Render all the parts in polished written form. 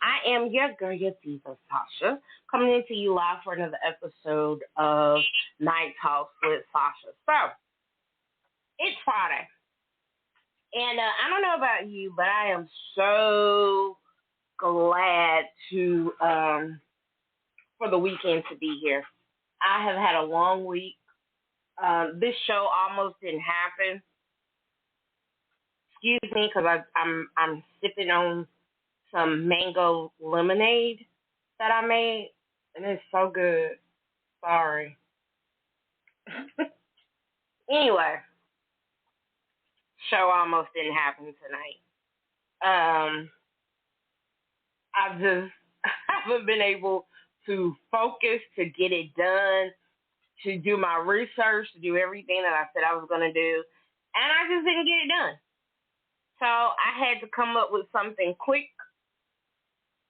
I am your girl, your diva, Sasha, coming into you live for another episode of Night Talks with Sasha. So, it's Friday, and I don't know about you, but I am so glad to for the weekend to be here. I have had a long week. This show almost didn't happen. Excuse me, because I'm sipping on some mango lemonade that I made, and it's so good. Sorry. Anyway, show almost didn't happen tonight. I just haven't been able to focus, to get it done, to do my research, to do everything that I said I was going to do, and I just didn't get it done. So I had to come up with something quick.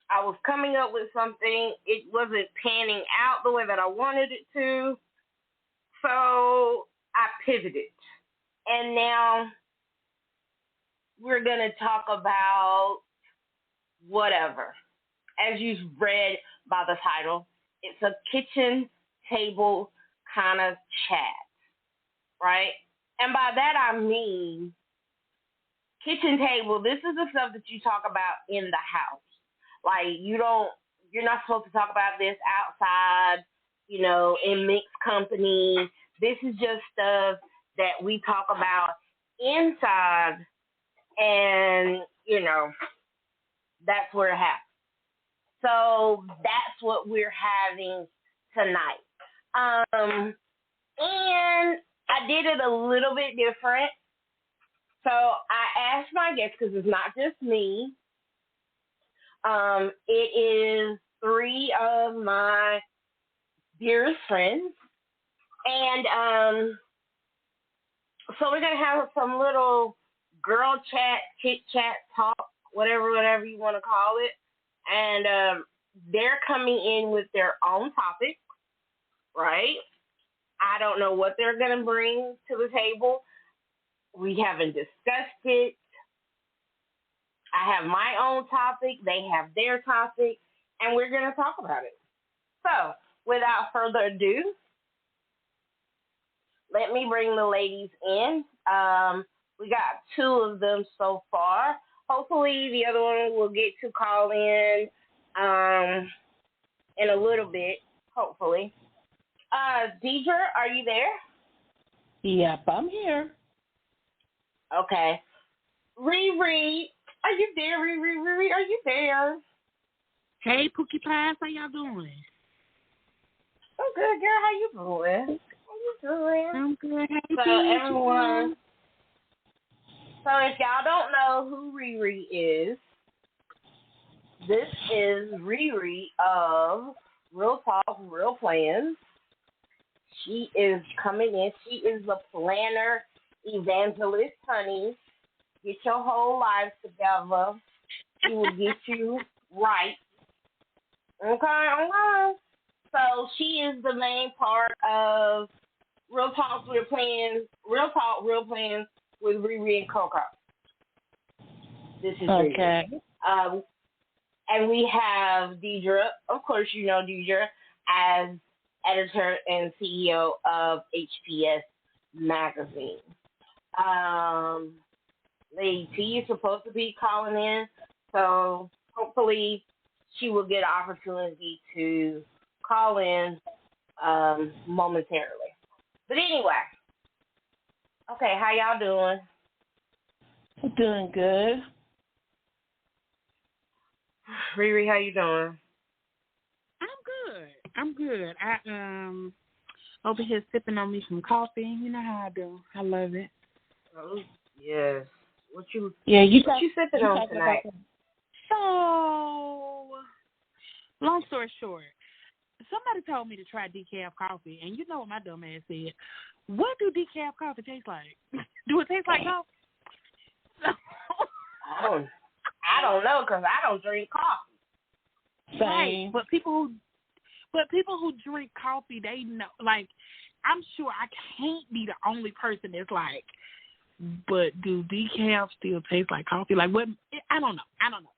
I was coming up with something. It wasn't panning out the way that I wanted it to. So I pivoted. And now we're going to talk about whatever. As you've read by the title, it's a kitchen table kind of chat, right? And by that I mean kitchen table, this is the stuff that you talk about in the house. Like, you're not supposed to talk about this outside, in mixed company. This is just stuff that we talk about inside, and, that's where it happens. So that's what we're having tonight. And I did it a little bit different. So I asked my guests, because it's not just me. It is three of my dearest friends. And so we're going to have some little girl chat, chit chat, talk, whatever you want to call it. And they're coming in with their own topics, right? I don't know what they're going to bring to the table. We haven't discussed it. I have my own topic. They have their topic. And we're going to talk about it. So, without further ado, let me bring the ladies in. We got two of them so far. Hopefully, the other one will get to call in a little bit, hopefully. Deidre, are you there? Yep, I'm here. Okay. Riri, are you there? Riri, are you there? Hey, Pookie Pies, how y'all doing? I'm good, girl. How you doing? I'm good. Hey, so, everyone. So, if y'all don't know who Riri is, this is Riri of Real Talk, Real Plans. She is coming in. She is the planner, evangelist, honey. Get your whole life together. She will get you right. Okay. So she is the main part of Real Talk, Real Plans with Riri and Coco. This is okay. Riri. And we have Deidre. Of course, you know Deidre as editor and CEO of HPS Magazine. Lady T is supposed to be calling in, so hopefully she will get an opportunity to call in momentarily. But anyway, okay, how y'all doing? Doing good. Riri, how you doing? I'm good. I over here sipping on me some coffee. You know how I do. I love it. Oh yes. What you sipping on tonight? So, long story short, somebody told me to try decaf coffee, and you know what my dumb ass said? What do decaf coffee taste like? Do it taste like coffee? I don't know, because I don't drink coffee. Right, but people who drink coffee, they know. Like, I'm sure I can't be the only person that's like, but do decaf still taste like coffee? Like, what? I don't know.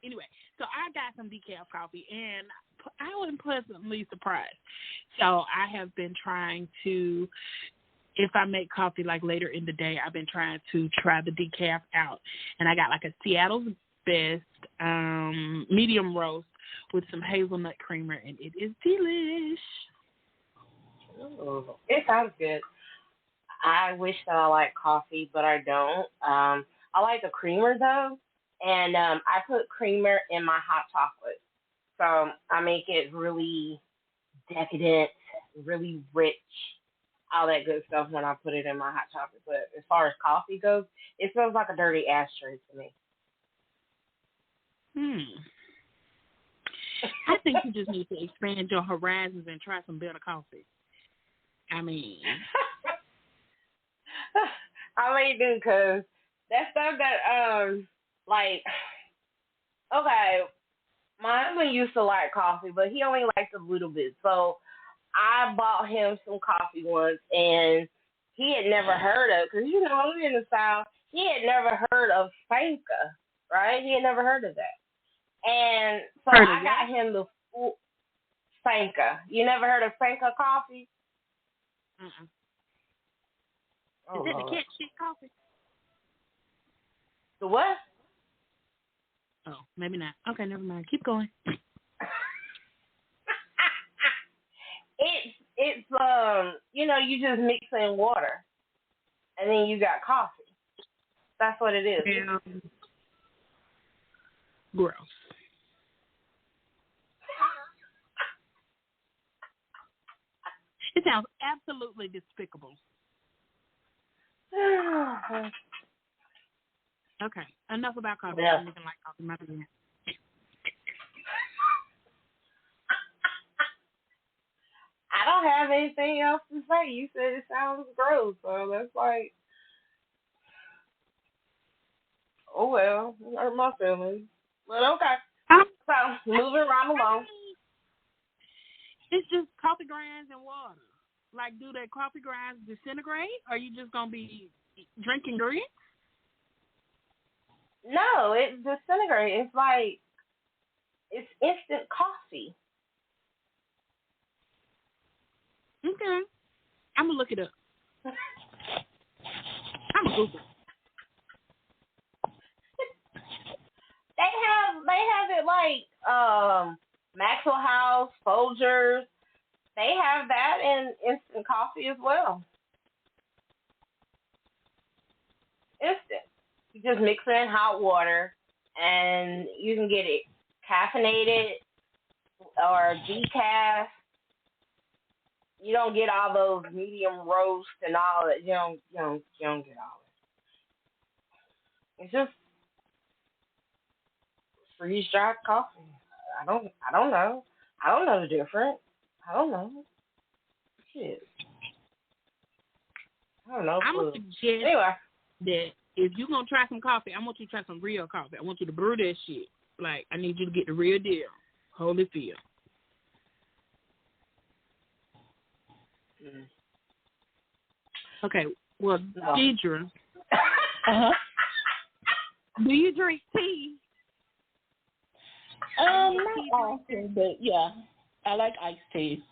Anyway, So I got some decaf coffee, and I was pleasantly surprised. So I have been trying to, if I make coffee like later in the day, I've been trying to try the decaf out. And I got like a Seattle's Best medium roast with some hazelnut creamer, and it is delish. Ooh, it sounds good. I wish that I liked coffee, but I don't. I like the creamer though, and I put creamer in my hot chocolate, so I make it really decadent, really rich, all that good stuff when I put it in my hot chocolate. But as far as coffee goes, it smells like a dirty ashtray to me. I think you just need to expand your horizons and try some better coffee. I mean, I may do, because that stuff that, like, okay, my husband used to like coffee, but he only liked a little bit. So I bought him some coffee once, and he had never heard of, because, you know, I'm in the South, he had never heard of Fanka, right? He had never heard of that. And so I got him the full Fanka. You never heard of Fanka coffee? Is it the cat shit coffee? The what? Oh, maybe not. Okay, never mind. Keep going. It's you know, you just mix in water, and then you got coffee. That's what it is. Gross. It sounds absolutely despicable. Okay, enough about coffee. Yeah. I don't even like coffee. My bad. I don't have anything else to say. You said it sounds gross, so that's like, oh well, it hurt my feelings. But okay. So moving right along. It's just coffee grinds and water. Like, do that coffee grinds disintegrate? Or are you just gonna be drinking grits? No, it disintegrates. It's like, it's instant coffee. Okay. I'm gonna look it up. I'm gonna Google. They have it like Maxwell House, Folgers. They have that in instant coffee as well. Instant. You just mix in hot water, and you can get it caffeinated or decaf. You don't get all those medium roast and all that. You don't get all that. It's just freeze dried coffee. I don't know. I don't know the difference. I don't know. Shit. I don't know. I'm gonna suggest that if you're gonna try some coffee, I want you to try some real coffee. I want you to brew that shit. Like, I need you to get the real deal. Holyfield. Okay. Well, no. Deidre. Do you drink tea? Not often, but yeah, I like iced tea.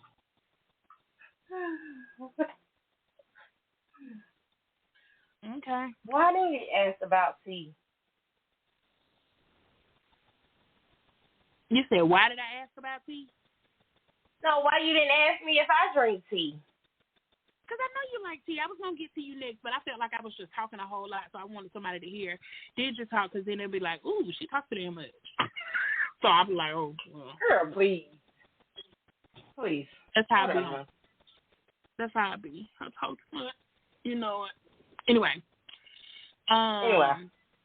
Okay. Why didn't you ask about tea? You said, why did I ask about tea? No, why you didn't ask me if I drink tea? Because I know you like tea. I was going to get to you next, but I felt like I was just talking a whole lot, so I wanted somebody to hear. Deidre talk, because then they'll be like, ooh, she talks too damn much. So I'll be like, oh, well. Girl, please. Please. That's how I be. That's how I be. I talk too much. You know it. Anyway.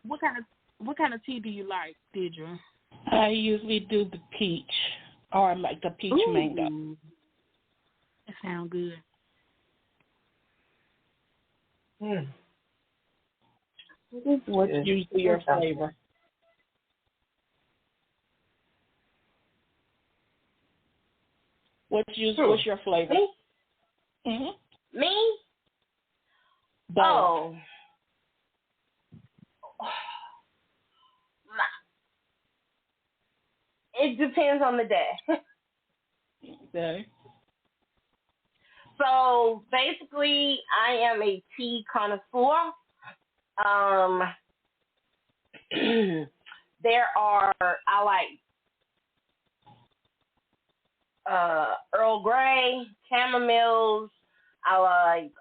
What kind of tea do you like, Deidre? I usually do the peach, or like the peach mango. That sounds good. What's usually your flavor? What's your flavor? Me? Mm-hmm. Me? Both. Oh. It depends on the day. Okay. So basically, I am a tea connoisseur. Um, I like Earl Grey, chamomiles. I like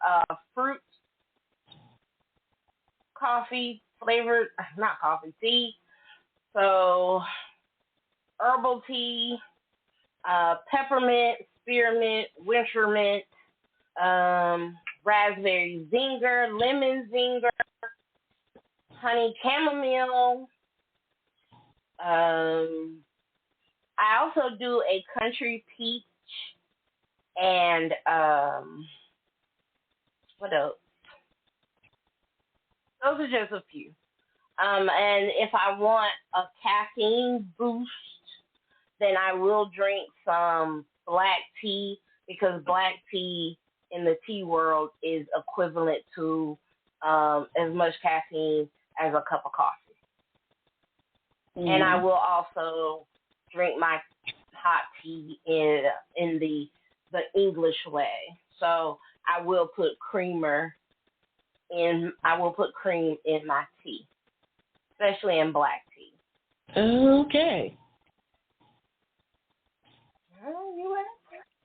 fruit coffee flavored, not coffee, tea. So herbal tea, peppermint, spearmint, wintermint, raspberry zinger, lemon zinger, honey chamomile. I also do a country peach and what else? Those are just a few. And if I want a caffeine boost, then I will drink some black tea because black tea in the tea world is equivalent to as much caffeine as a cup of coffee. And I will also drink my hot tea in the English way. So I will put cream in my tea, especially in black tea. Okay. Oh, you ready?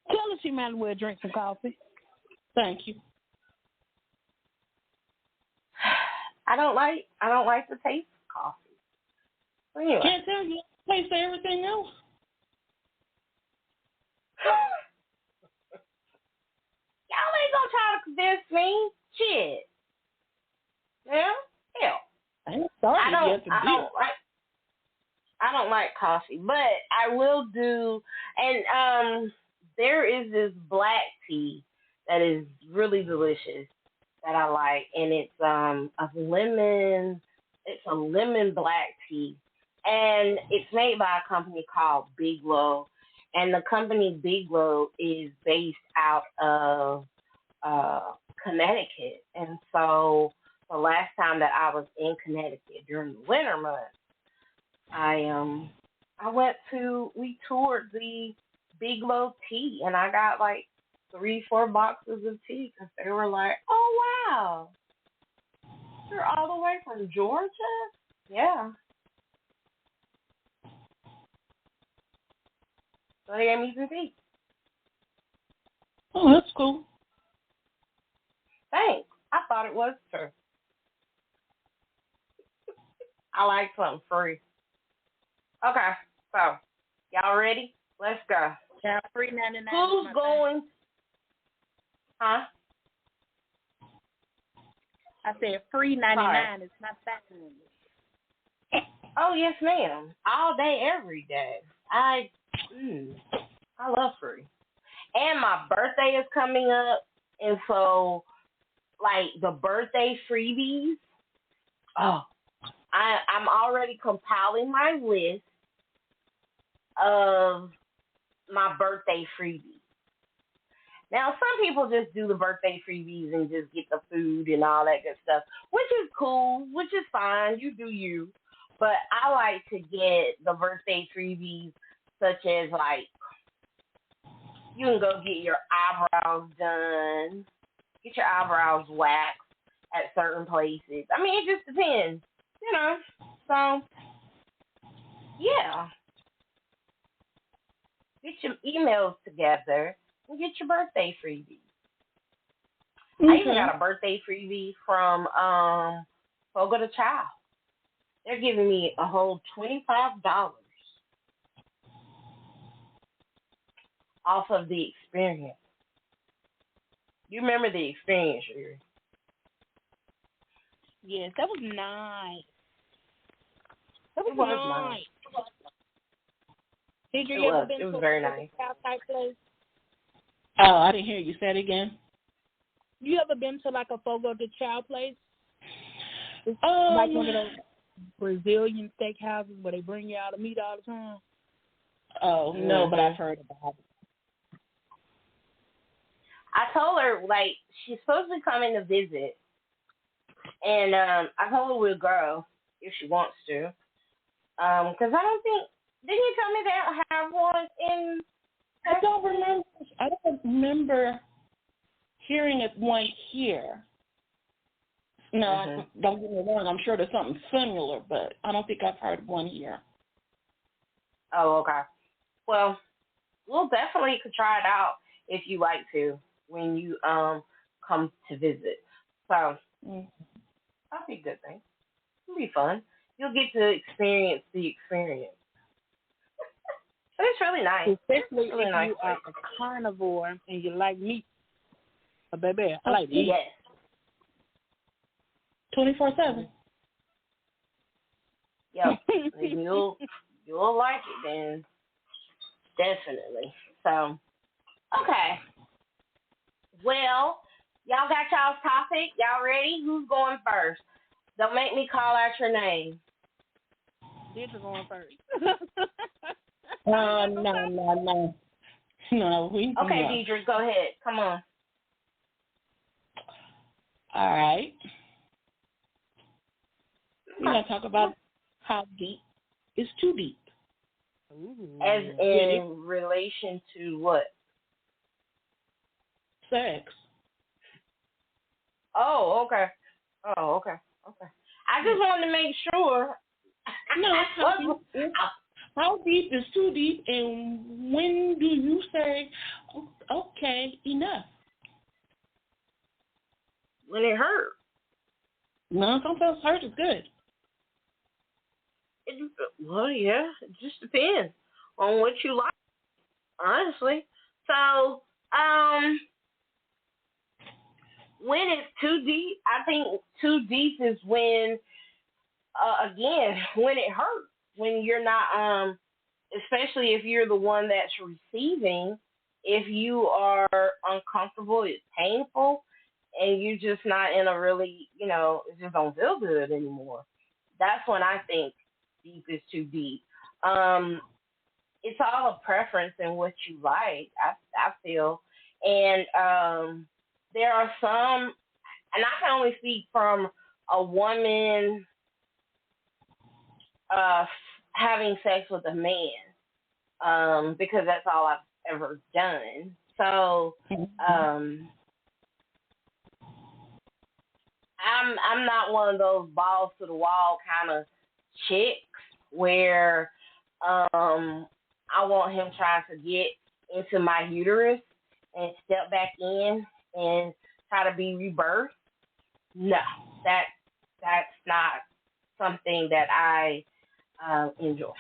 Tell us you might as well drink some coffee. Thank you. I don't like the taste of coffee. Anyway. Can't tell you. Taste everything else. Y'all ain't gonna try to convince me. Shit. Yeah? Hell. I ain't started yet to do. I don't like coffee, but I will do, and there is this black tea that is really delicious that I like, and it's a lemon black tea, and it's made by a company called Bigelow, and the company Bigelow is based out of Connecticut, and so the last time that I was in Connecticut during the winter months, we toured the Bigelow tea, and I got like 3-4 boxes of tea because they were like, oh wow, you're all the way from Georgia? Yeah. So they gave me some tea. Oh, that's cool. Thanks. I thought it was too. I like something free. Okay, so y'all ready? Let's go. Yeah, $3.99. Who's going? Huh? I said $3.99 is my thing. Oh yes, ma'am. All day, every day. I love free. And my birthday is coming up, and so like the birthday freebies. Oh, I'm already compiling my list of my birthday freebies. Now, some people just do the birthday freebies and just get the food and all that good stuff, which is cool, which is fine. You do you. But I like to get the birthday freebies such as, like, you can go get your eyebrows done, get your eyebrows waxed at certain places. I mean, it just depends, you know. So, yeah. Get your emails together and get your birthday freebie. Okay. I even got a birthday freebie from Fogo the Child. They're giving me a whole $25 off of the experience. You remember the experience, Yuri? Yes, that was nice. That It was nice. Did you It ever was. been It was to very a nice. type place? Oh, I didn't hear you. Say it again. You ever been to like a Fogo de Chao place? It's Um, like one of those Brazilian steakhouses where they bring you out to meat all the time. Oh, no, but I've heard about it. I told her, like, she's supposed to be coming to visit. And I told her we'll go if she wants to. Because I don't think Didn't you tell me they don't have one in I Texas? don't remember hearing it one here. No, don't get me wrong. I'm sure there's something similar, but I don't think I've heard one here. Oh, okay. Well, we'll definitely could try it out if you like to when you come to visit. So that'll be a good thing. It'll be fun. You'll get to experience the experience. But it's really nice. Especially really if nice you are a carnivore and you like meat. Baby, I like to eat. Yes. 24/7. Yep. You'll like it then. Definitely. So, okay. Well, y'all got y'all's topic? Y'all ready? Who's going first? Don't make me call out your name. Deidre going first. No. Okay, Deidre, go ahead. Come on. All right. We're going to talk about how deep is too deep. Ooh. As in relation to what? Sex. Oh, okay. I just wanted to make sure. No, how deep is too deep, and when do you say, okay, enough? When it hurt. No, sometimes hurt is good. Well, yeah, it just depends on what you like, honestly. So, when it's too deep, I think too deep is when, again, when it hurts, when you're not, especially if you're the one that's receiving, if you are uncomfortable, it's painful, and you're just not in a really, it just don't feel good anymore. That's when I think deep is too deep. It's all a preference and what you like, I feel. And there are some, and I can only speak from a woman having sex with a man, because that's all I've ever done. So I'm not one of those balls to the wall kind of chicks where I want him trying to get into my uterus and step back in and try to be rebirthed. No, that's not something that I enjoy.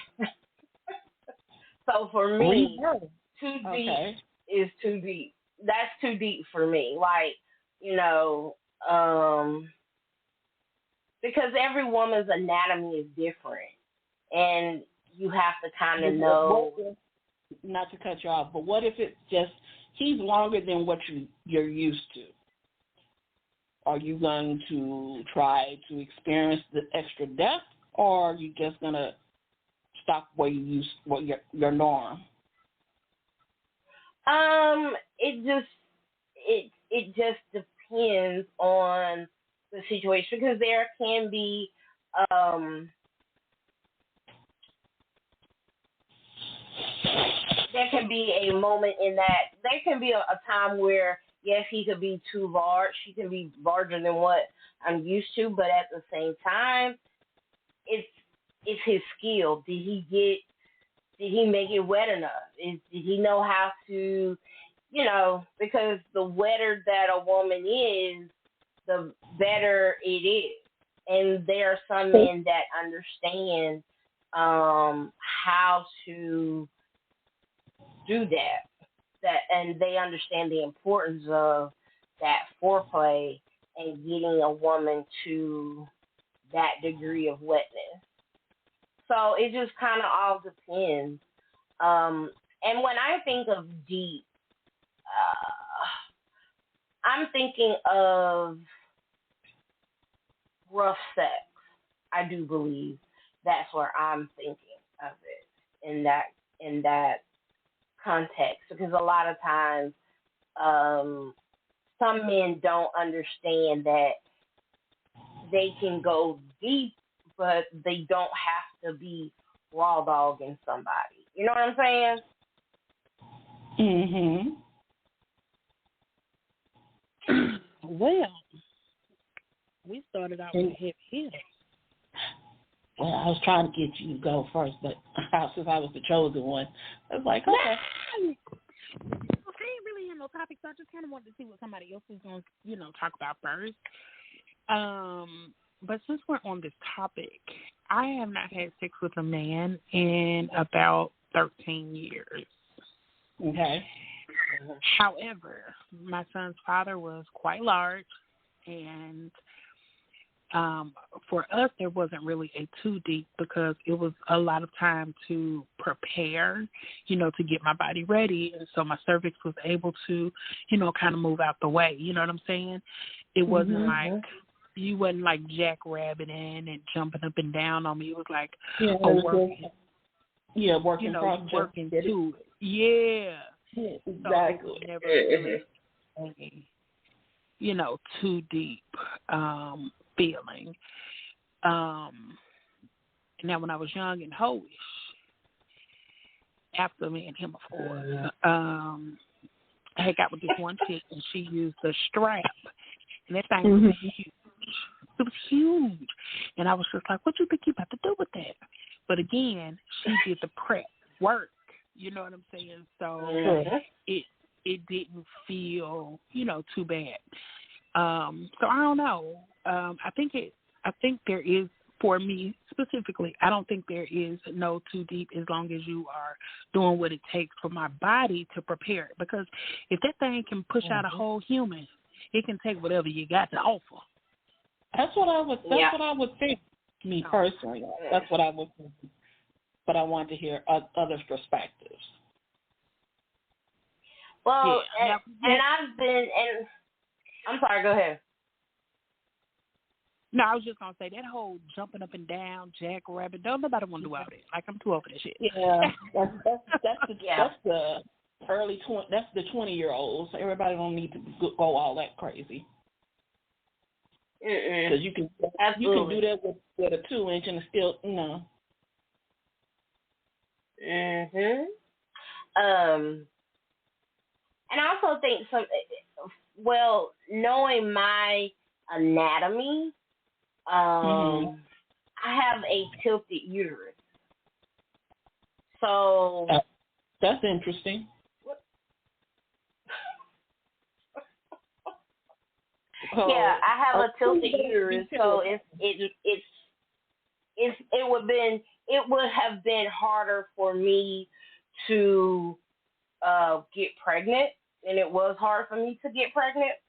So for me, too deep is too deep. That's too deep for me. Like, because every woman's anatomy is different, and you have to kind of know. Not to cut you off, but what if it's just he's longer than what you're used to? Are you going to try to experience the extra depth, or are you just gonna stop where you use your norm? It just depends on the situation, because there can be a moment in that there can be a time where yes, he could be too large. He can be larger than what I'm used to, but at the same time, it's his skill. Did he make it wet enough? Did he know how to, because the wetter that a woman is, the better it is. And there are some men that understand how to do that, and they understand the importance of that foreplay and getting a woman to that degree of wetness. So it just kind of all depends. And when I think of deep, I'm thinking of rough sex. I do believe that's where I'm thinking of it in that context, because a lot of times some men don't understand that they can go deep, but they don't have to be raw dogging somebody. You know what I'm saying? Well, we started out with a heavy hitter. Well, I was trying to get you to go first, but since I was the chosen one, I was like, okay. I ain't really in no topic, so I just kind of wanted to see what somebody else was going to, talk about first. But since we're on this topic, I have not had sex with a man in about 13 years. Okay. However, my son's father was quite large, and for us, there wasn't really a too deep because it was a lot of time to prepare, to get my body ready. And so my cervix was able to, kind of move out the way. You know what I'm saying? It wasn't like, you wasn't like jackrabbiting and jumping up and down on me. It was like working. Yeah, working to it. Yeah. Exactly. So never really, too deep feeling. Now, when I was young and hoish, after me and him, of course, I had got with this one chick, and she used the strap, and that thing was huge. It was huge. And I was just like, what you think you about to do with that? But again, she did the prep work. You know what I'm saying? So it didn't feel, too bad. So I don't know. I think there is, for me specifically, I don't think there is no too deep as long as you are doing what it takes for my body to prepare it. Because if that thing can push out a whole human, it can take whatever you got to offer. That's what I would think. Me personally, that's what I would think. But I want to hear others' perspectives. Well, and I've been, and I'm sorry, go ahead. No, I was just going to say, that whole jumping up and down, jackrabbit, don't nobody want to do all that. Like, I'm too old for that shit. Yeah, that's the early 20, that's the 20-year-olds. Everybody don't need to go all that crazy. Because you can do that with a 2-inch and it's still, And I also think knowing my anatomy, I have a tilted uterus. So that's interesting. Yeah, I have a tilted uterus, so it would have been harder for me to get pregnant, and it was hard for me to get pregnant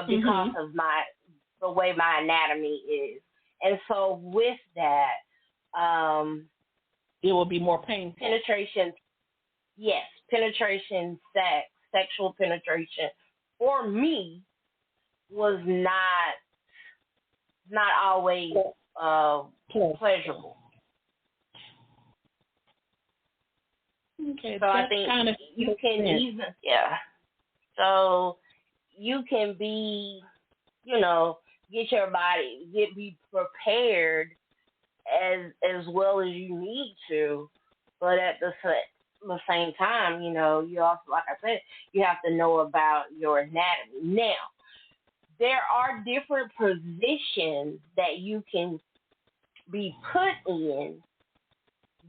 because of the way my anatomy is, and so with that, it will be more painful. Sexual penetration for me was not always pleasurable. Okay, so I think you can So you can be, get your body, be prepared as well as you need to, but at the same time, you also, like I said, you have to know about your anatomy. Now, there are different positions that you can be put in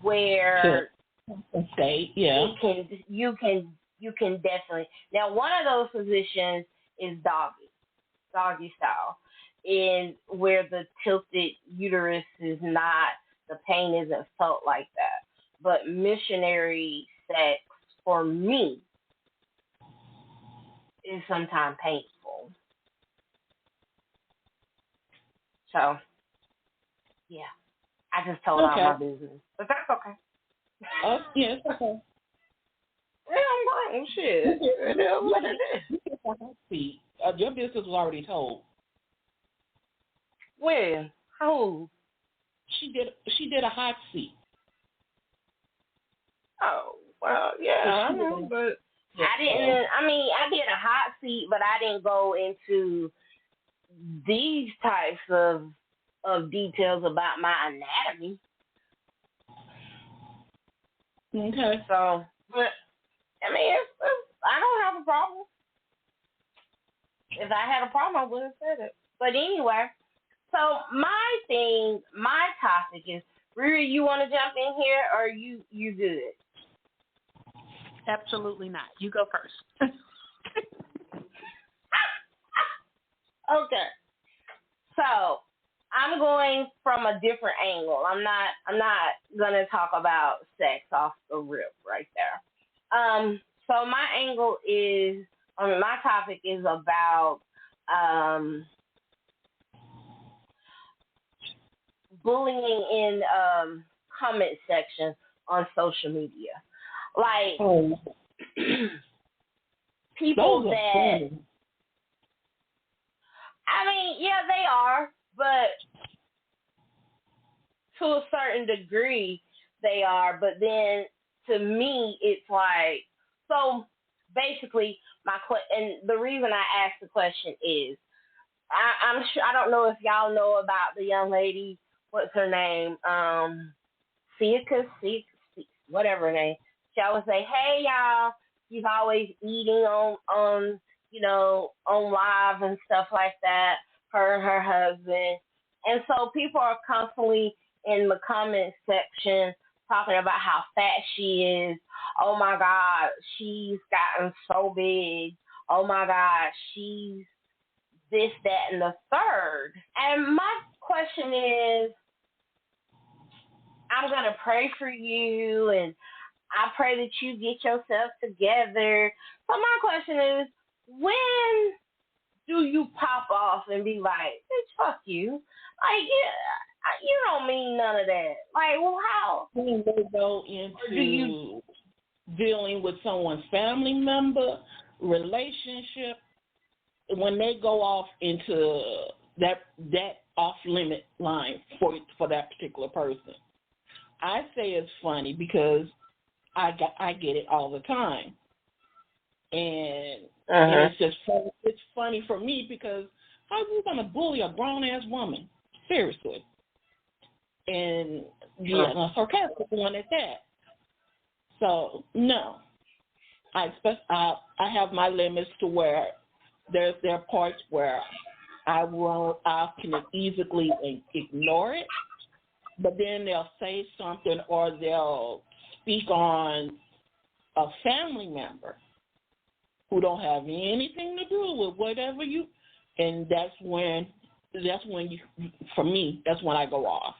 where you can definitely. Now, one of those positions is doggy style, in where the tilted uterus is not, the pain isn't felt like that. But missionary sex for me is sometimes painful. So, yeah, I just told all my business, but that's okay. Yeah, it's okay. Yeah, I'm grown. Shit. Your business was already told. When? How? She did a hot seat. Oh, well, yeah, I know, but I didn't. I mean, I did a hot seat, but I didn't go into these types of details about my anatomy. Okay. So, but I mean, I don't have a problem. If I had a problem, I wouldn't have said it. But anyway, so my topic is, Riri, you want to jump in here, or you good? Absolutely not. You go first. Okay. So I'm going from a different angle. I'm not gonna talk about sex off the rip right there. So my angle is, my topic is about bullying in comment section on social media. Like people that funny. I mean, yeah, they are, but to a certain degree they are. But then to me, it's like, so basically and the reason I asked the question is, I'm sure, I don't know if y'all know about the young lady. What's her name? Sika, whatever her name. She always say, "Hey y'all," she's always eating on on live and stuff like that. Her and her husband, and so people are constantly in the comment section talking about how fat she is. Oh my God, she's gotten so big. Oh my God, she's this, that, and the third. And my question is, I'm going to pray for you, and I pray that you get yourself together. So my question is, when do you pop off and be like, bitch, fuck you? Like, yeah, you don't mean none of that. Like, well, how? When they go into dealing with someone's family member, relationship, when they go off into that off limit line for that particular person, I say it's funny because I get it all the time, and it's just funny. It's funny for me because how are you gonna bully a grown ass woman? Seriously, and a sarcastic one at that. So no, I have my limits to where there are parts where I can easily ignore it, but then they'll say something or they'll speak on a family member who don't have anything to do with whatever you, and that's when you, for me, that's when I go off.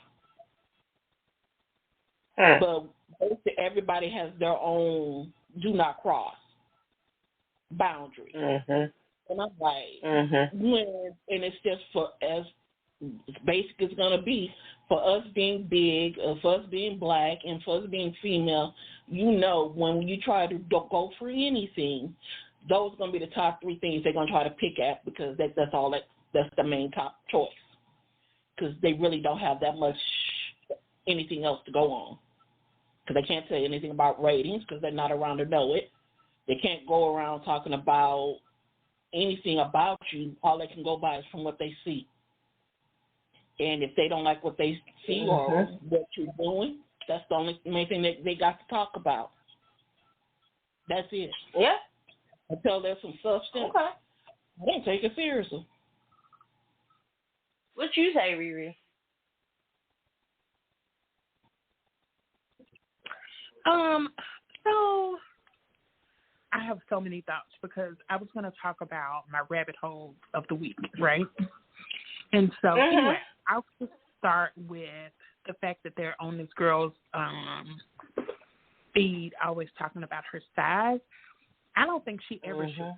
But basically everybody has their own do not cross boundary. And I'm like, when, and it's just for as basic as it's going to be, for us being big, for us being black, and for us being female, when you try to go for anything, those are going to be the top three things they're going to try to pick at, because that's the main top choice, because they really don't have that much anything else to go on, because they can't say anything about ratings because they're not around to know it. They can't go around talking about anything about you. All they can go by is from what they see. And if they don't like what they see or what you're doing, that's the main thing that they got to talk about. That's it. Yeah. Until there's some substance, I don't take it seriously. What you say, Riri? So I have so many thoughts because I was going to talk about my rabbit hole of the week, right? And so anyway, I'll just start with the fact that they're on this girl's feed always talking about her size. I don't think she ever should.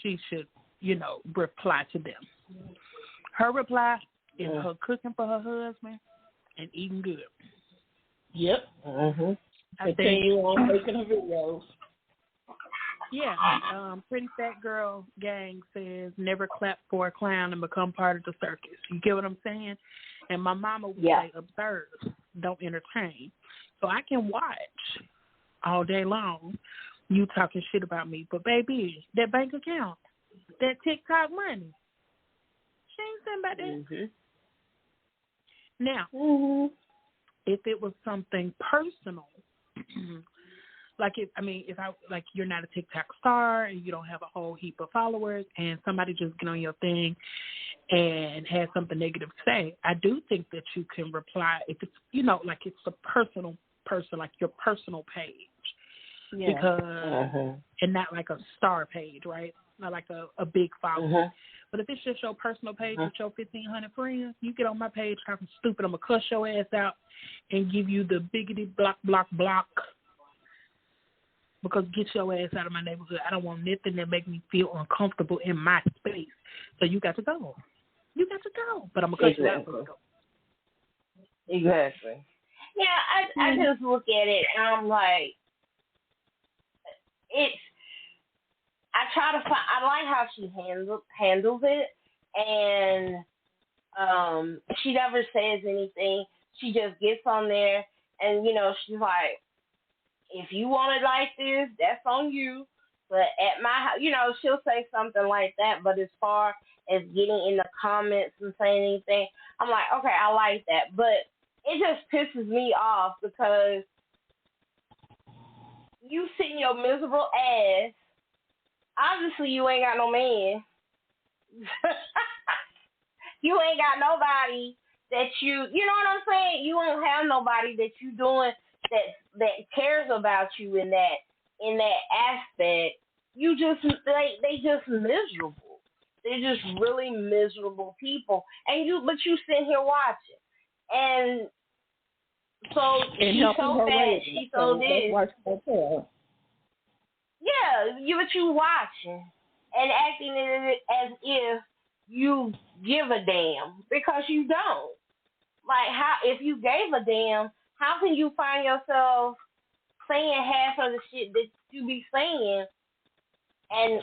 She should, reply to them. Her reply is her cooking for her husband and eating good. Yep. Continue on making her videos. Yeah. Pretty Fat Girl Gang says, never clap for a clown and become part of the circus. You get what I'm saying? And my mama would say, observe, don't entertain. So I can watch all day long you talking shit about me. But, baby, that bank account, that TikTok money, she ain't saying about that. Now, if it was something personal, if you're not a TikTok star and you don't have a whole heap of followers and somebody just get on your thing and has something negative to say, I do think that you can reply if it's, it's a personal person, like your personal page. Yeah. Because, and not like a star page, right? Not like a big following. But if it's just your personal page with your 1,500 friends, you get on my page talking stupid, I'm going to cuss your ass out and give you the biggity block. Because get your ass out of my neighborhood. I don't want nothing that make me feel uncomfortable in my space. So you got to go. But I'm going to cut you out. Exactly. Yeah, I just look at it and I'm like, I like how she handles it, and she never says anything. She just gets on there, and she's like, if you want it like this, that's on you. But at my house, she'll say something like that. But as far as getting in the comments and saying anything, I'm like, okay, I like that. But it just pisses me off because you sitting your miserable ass. Obviously, you ain't got no man. You ain't got nobody that you know what I'm saying? You don't have nobody that you doing that cares about you in that aspect. You just they just miserable. They're just really miserable people. But you sitting here watching. And so she's so bad, she's so this. Yeah, but you watching and acting as if you give a damn because you don't. Like, how if you gave a damn, how can you find yourself saying half of the shit that you be saying and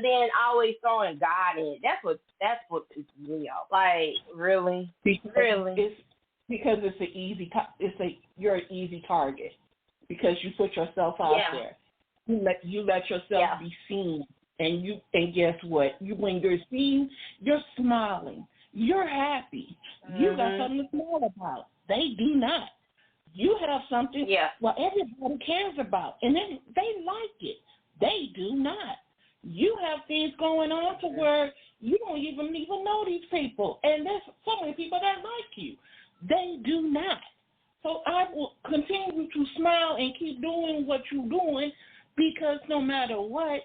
then always throwing God in it? That's what pisses me off. Like, really? Really? Because you're an easy target because you put yourself out there. You let yourself be seen, and guess what? When you're seen, you're smiling, you're happy, you got something to smile about. They do not. You have something everybody cares about, and then they like it. They do not. You have things going on to where you don't even know these people, and there's so many people that like you. They do not. So I will continue to smile and keep doing what you're doing. Because no matter what,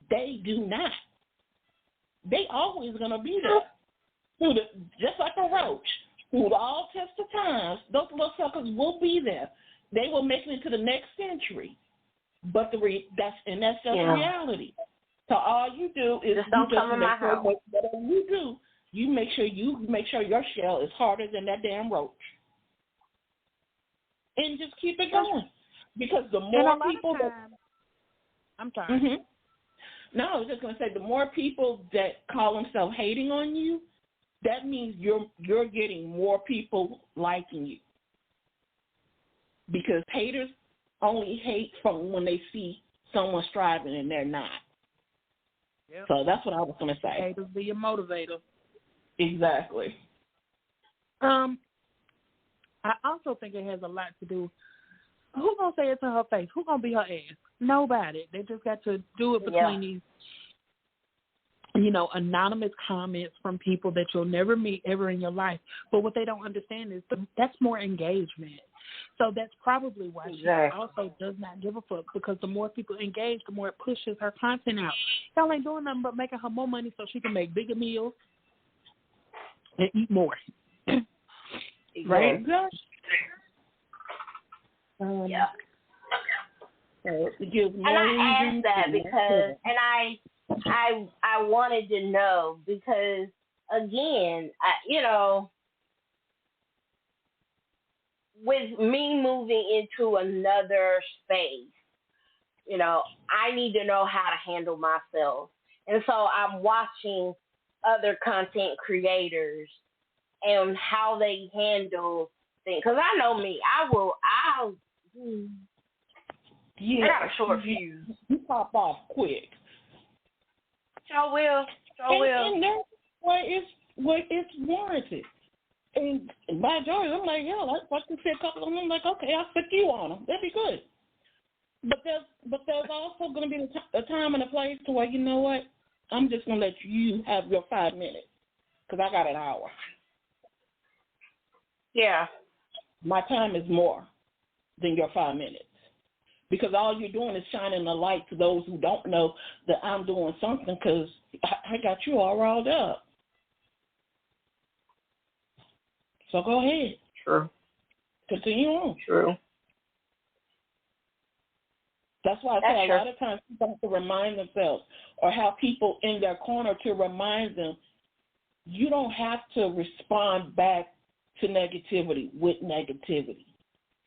they do not. They always going to be there. Just like a roach. Through all tests of times, those little suckers will be there. They will make it into the next century. But that's just reality. So all you do is just don't come in my house. Whatever you do, you make sure your shell is harder than that damn roach. And just keep it going. Because the more people I'm sorry. No, I was just going to say, the more people that call themselves hating on you, that means you're getting more people liking you. Because haters only hate from when they see someone striving and they're not. Yep. So that's what I was going to say. Haters be your motivator. Exactly. I also think it has a lot to do. Who's going to say it to her face? Who's going to be her ass? Nobody. They just got to do it between these, anonymous comments from people that you'll never meet ever in your life. But what they don't understand is that's more engagement. So that's probably why she also does not give a fuck, because the more people engage, the more it pushes her content out. Y'all ain't doing nothing but making her more money so she can make bigger meals and eat more. Right? So it gives more and I asked that because, I wanted to know because, again, with me moving into another space, I need to know how to handle myself. And so I'm watching other content creators and how they handle things. Because I know me. I got a short fuse. You pop off quick. Sure will. And that's where it's warranted. And by George, I'm like, I like to see a couple of them. I'm like, okay, I'll stick you on them. That'd be good. But there's also going to be a time and a place to where, you know what, I'm just going to let you have your 5 minutes because I got an hour. Yeah. My time is more than your 5 minutes. Because all you're doing is shining a light to those who don't know that I'm doing something because I got you all riled up. So go ahead. True. Continue on. True. That's why I say a lot of times people have to remind themselves or have people in their corner to remind them you don't have to respond back to negativity with negativity.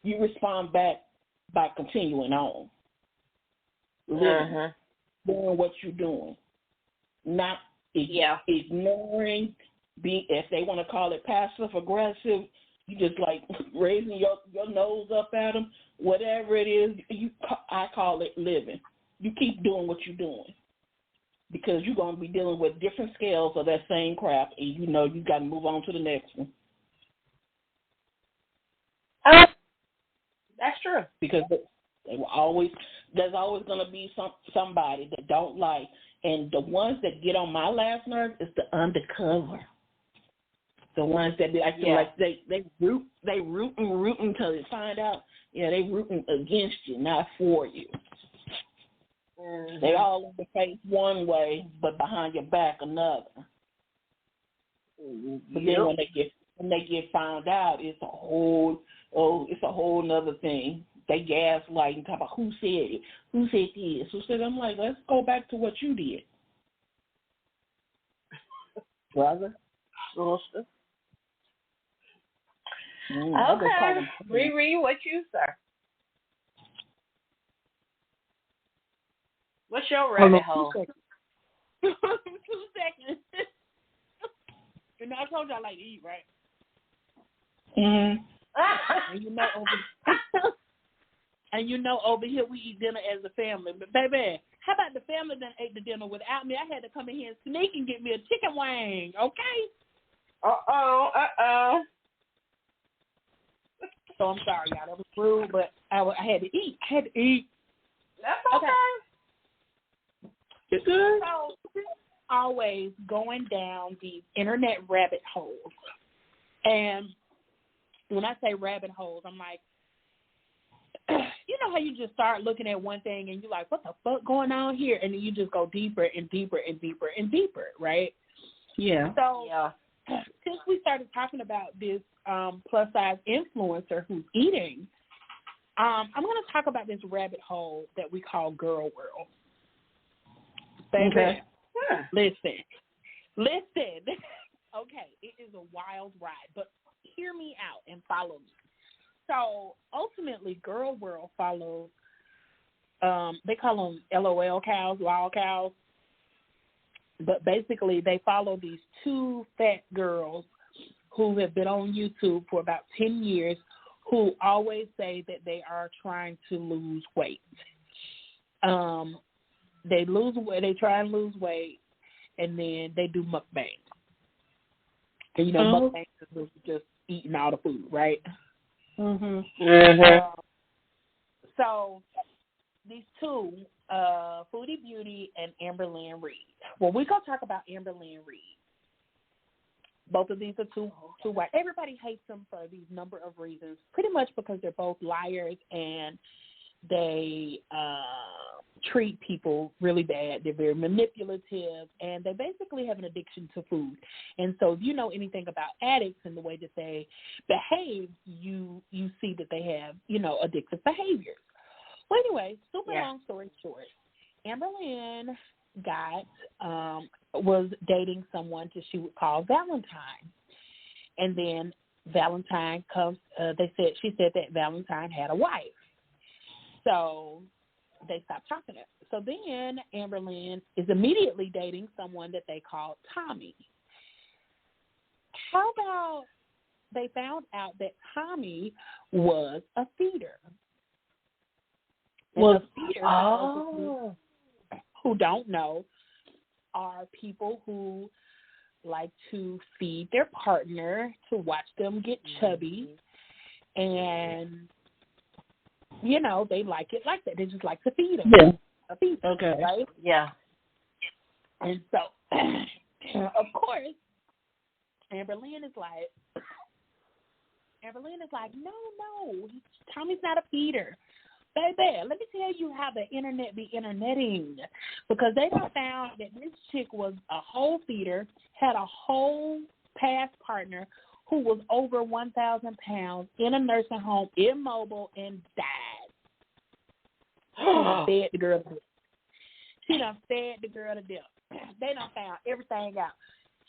You respond back by continuing on. Living, doing what you're doing. Not ignoring, if they want to call it passive aggressive, you just like raising your nose up at them. Whatever it is, I call it living. You keep doing what you're doing because you're going to be dealing with different scales of that same crap, and you know you got to move on to the next one. That's true. Because there's always going to be somebody that don't like, and the ones that get on my last nerve is the undercover. The ones that be acting like they rooting until they find out, they rooting against you, not for you. They all in the face one way, but behind your back another. But then when they get found out, it's a whole nother thing. They gaslight and talk about who said it, who said this, who said. I'm like, let's go back to what you did, brother. Sister. Okay. Riri, what you say? What's your rabbit hole? 2 seconds. And I told you I like to eat, right? Mm-hmm. And over here we eat dinner as a family. But baby, how about the family that ate the dinner without me? I had to come in here and sneak and get me a chicken wing, okay? So I'm sorry, y'all. That was rude, but I had to eat. That's okay. You're good. So always going down these internet rabbit holes. And when I say rabbit holes, I'm like, you know how you just start looking at one thing and you're like, what the fuck going on here? And then you just go deeper and deeper and deeper and deeper, right? Yeah. So since we started talking about this plus-size influencer who's eating, I'm going to talk about this rabbit hole that we call Girl World. Baby, okay. Listen. Okay, it is a wild ride, but hear me out and follow me. So ultimately, Girl World follows, they call them LOL cows, wild cows, but basically they follow these 2 fat girls who have been on YouTube for about 10 years who always say that they are trying to lose weight. They try and lose weight, and then they do mukbang. And mukbang is just eating all the food, right? So these 2, Foodie Beauty and Amberlynn Reed. Well, we're going to talk about Amberlynn Reed. Both of these are two white. Everybody hates them for these number of reasons, pretty much because they're both liars and they treat people really bad. They're very manipulative, and they basically have an addiction to food. And so if you know anything about addicts and the way that they behave, you see that they have, addictive behaviors. Well, anyway, long story short, Amberlynn was dating someone that she would call Valentine. And then Valentine comes, she said that Valentine had a wife. So they stopped talking to her. So then Amberlynn is immediately dating someone that they call Tommy. How about they found out that Tommy was a feeder? A feeder, who don't know, are people who like to feed their partner to watch them get chubby and they like it like that. They just like to feed them. Yeah. A feed, Okay. right? Yeah. And so, of course, Amberlynn is like, no, Tommy's not a feeder. Baby, let me tell you how the internet be interneting. Because they done found that this chick was a whole feeder, had a whole past partner who was over 1,000 pounds in a nursing home, immobile, and died. She done fed the girl to death. They done found everything out.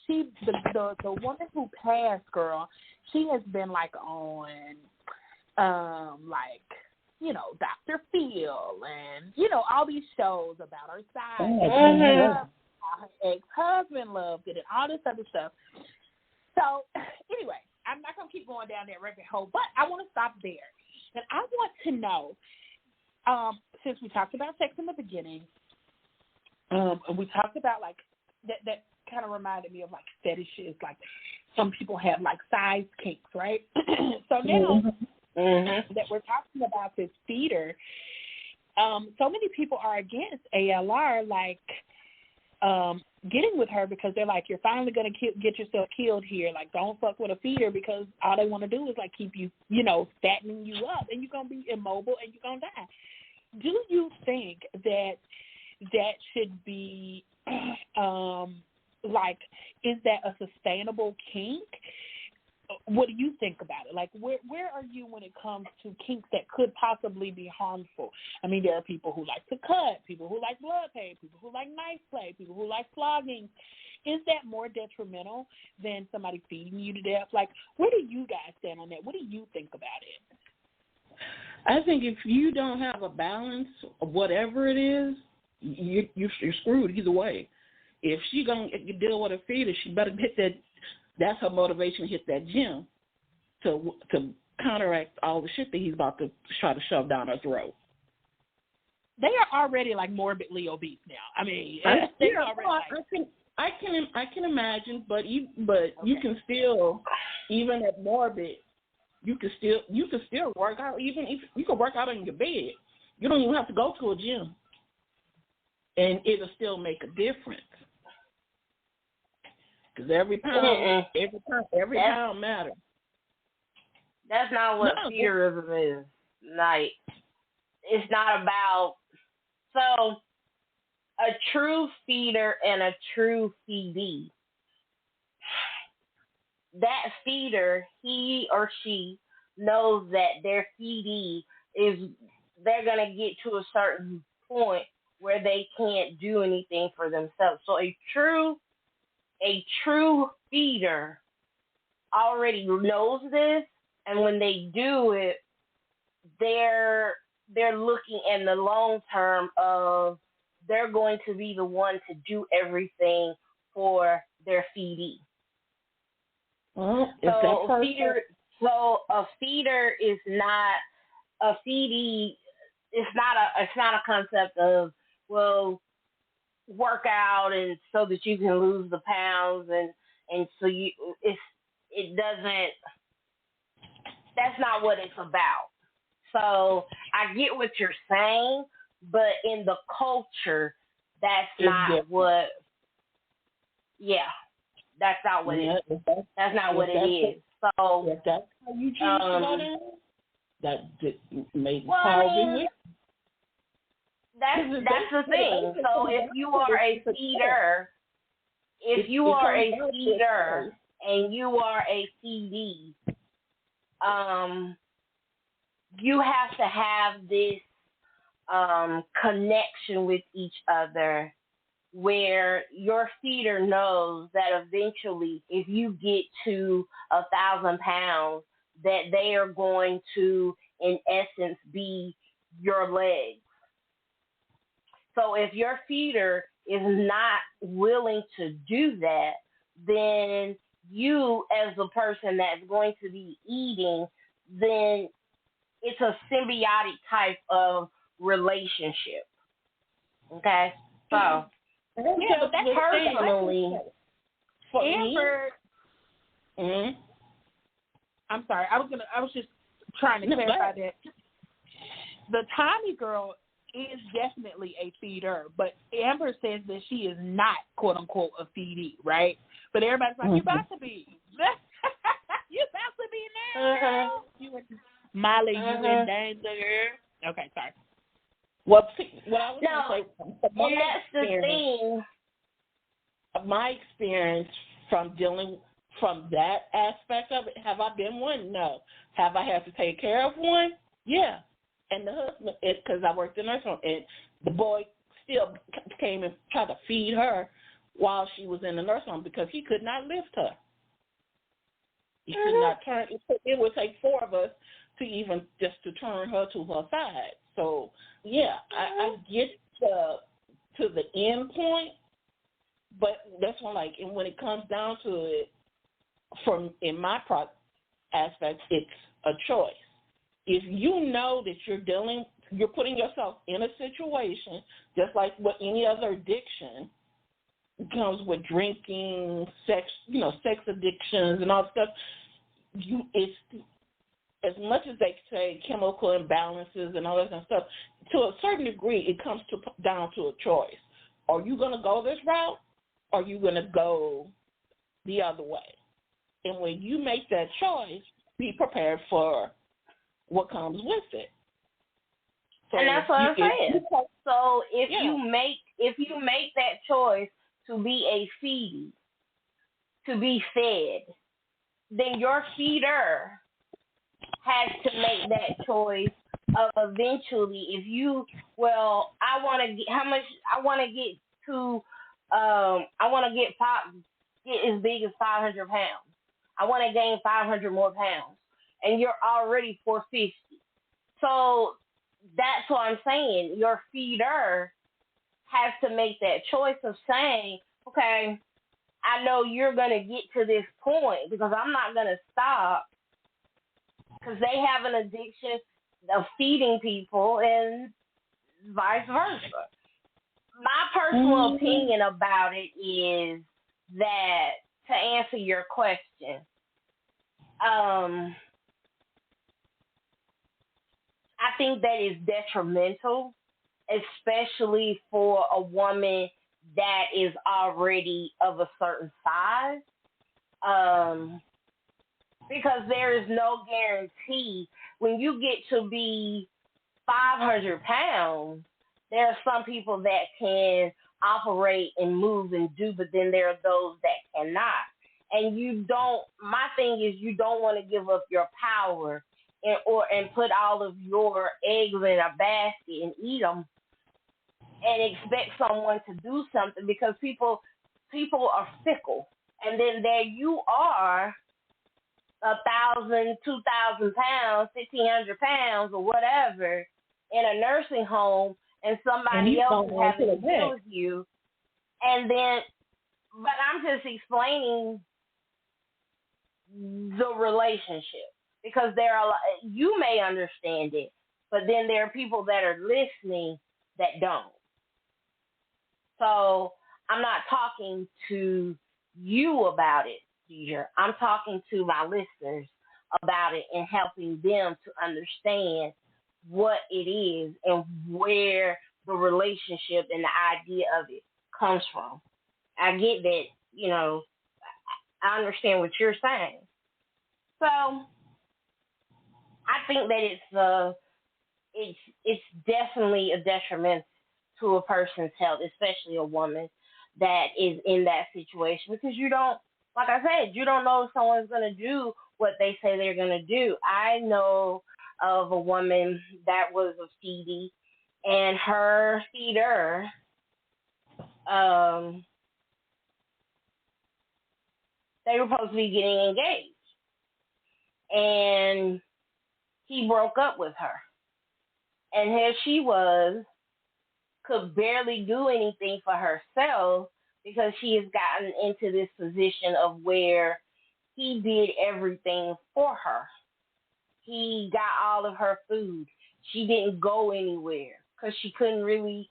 The woman who passed, girl, she has been like on, Dr. Phil and, all these shows about her side. How her ex-husband loved it and all this other stuff. So, anyway, I'm not going to keep going down that rabbit hole, but I want to stop there. And I want to know, since we talked about sex in the beginning, and we talked about, like, that kind of reminded me of, like, fetishes. Like, some people have, like, size kinks, right? So now that we're talking about this feeder, so many people are against ALR, like, getting with her because they're like, you're finally going to get yourself killed here. Like, don't fuck with a feeder because all they want to do is, like, keep you, fattening you up, and you're going to be immobile and you're going to die. Do you think that should be, is that a sustainable kink? What do you think about it? Like, where are you when it comes to kinks that could possibly be harmful? I mean, there are people who like to cut, people who like blood pain, people who like knife play, people who like flogging. Is that more detrimental than somebody feeding you to death? Like, where do you guys stand on that? What do you think about it? I think if you don't have a balance of whatever it is, you're screwed either way. If she gonna deal with a feeder, she better hit that. That's her motivation to hit that gym to counteract all the shit that he's about to try to shove down her throat. They are already like morbidly obese now. I mean, I can imagine, but you can still, even at morbid, you can still work out. Even if you can work out in your bed, you don't even have to go to a gym, and it'll still make a difference. Because every pound matters. That's not what feederism is. Like, it's not about. So, a true feeder and a true feedee. That feeder, he or she knows that their feedee they're gonna get to a certain point where they can't do anything for themselves. So a true feeder already knows this, and when they do it, they're looking in the long term of they're going to be the one to do everything for their feedee. Well, So a feeder is not a feedee. It's not a concept of, well, work out and so that you can lose the pounds and so it doesn't. That's not what it's about. So I get what you're saying, but in the culture, that's not what. Yeah, that's not what it is. That's not what it is. So if that's how you choose to go down, that may cause you. That's the thing. So if you are a feeder, and you are a feedee, you have to have this connection with each other where your feeder knows that eventually if you get to 1,000 pounds, that they are going to, in essence, be your legs. So if your feeder is not willing to do that, then you, as the person that's going to be eating, then it's a symbiotic type of relationship. Okay? So, yeah, but that's personally, for Amber. I'm sorry. I was just trying to clarify that. the Tommy girl is definitely a feeder, but Amber says that she is not, quote unquote, a feedee, right? But everybody's like, you about to be. You about to be now. You and Molly, you and Dame the girl. Okay, sorry. What I was going to say, and that's the thing. My experience from dealing from that aspect of it, have I been one? No. Have I had to take care of one? Yeah. And the husband, because I worked in a nursing home, and the boy still came and tried to feed her while she was in the nursing home because he could not lift her. He could not turn. It would take four of us to even just to turn her to her side. So, yeah, I get to the end point, but that's when, like, and when it comes down to it, in my aspect, it's a choice. If you know that you're putting yourself in a situation, just like what any other addiction comes with drinking, sex addictions and all that stuff, it's as much as they say chemical imbalances and all that kind of stuff, to a certain degree, it comes down to a choice. Are you going to go this route, or are you going to go the other way? And when you make that choice, be prepared for what comes with it. So and that's what I'm saying. So if you make that choice to be a feedie, to be fed, then your feeder has to make that choice of eventually, if you, I want to get as big as 500 pounds. I want to gain 500 more pounds. And you're already 450. So that's what I'm saying. Your feeder has to make that choice of saying, okay, I know you're going to get to this point because I'm not going to stop, because they have an addiction of feeding people and vice versa. My personal opinion about it is that, to answer your question, I think that is detrimental, especially for a woman that is already of a certain size, because there is no guarantee. When you get to be 500 pounds, there are some people that can operate and move and do, but then there are those that cannot. And my thing is, you don't want to give up your power and put all of your eggs in a basket and eat them and expect someone to do something, because people are fickle. And then there you are, 1,000, 2,000 pounds, 1,500 pounds or whatever in a nursing home, and somebody else is having to deal with you. And then, but I'm just explaining the relationship, because you may understand it, but then there are people that are listening that don't. So I'm not talking to you about it, Deidre. I'm talking to my listeners about it and helping them to understand what it is and where the relationship and the idea of it comes from. I get that, I understand what you're saying. So I think that it's definitely a detriment to a person's health, especially a woman that is in that situation, because you don't, like I said, you don't know if someone's going to do what they say they're going to do. I know of a woman that was a feedie, and her feeder, they were supposed to be getting engaged, and he broke up with her. And here she was, could barely do anything for herself, because she has gotten into this position of where he did everything for her. He got all of her food. She didn't go anywhere because she couldn't really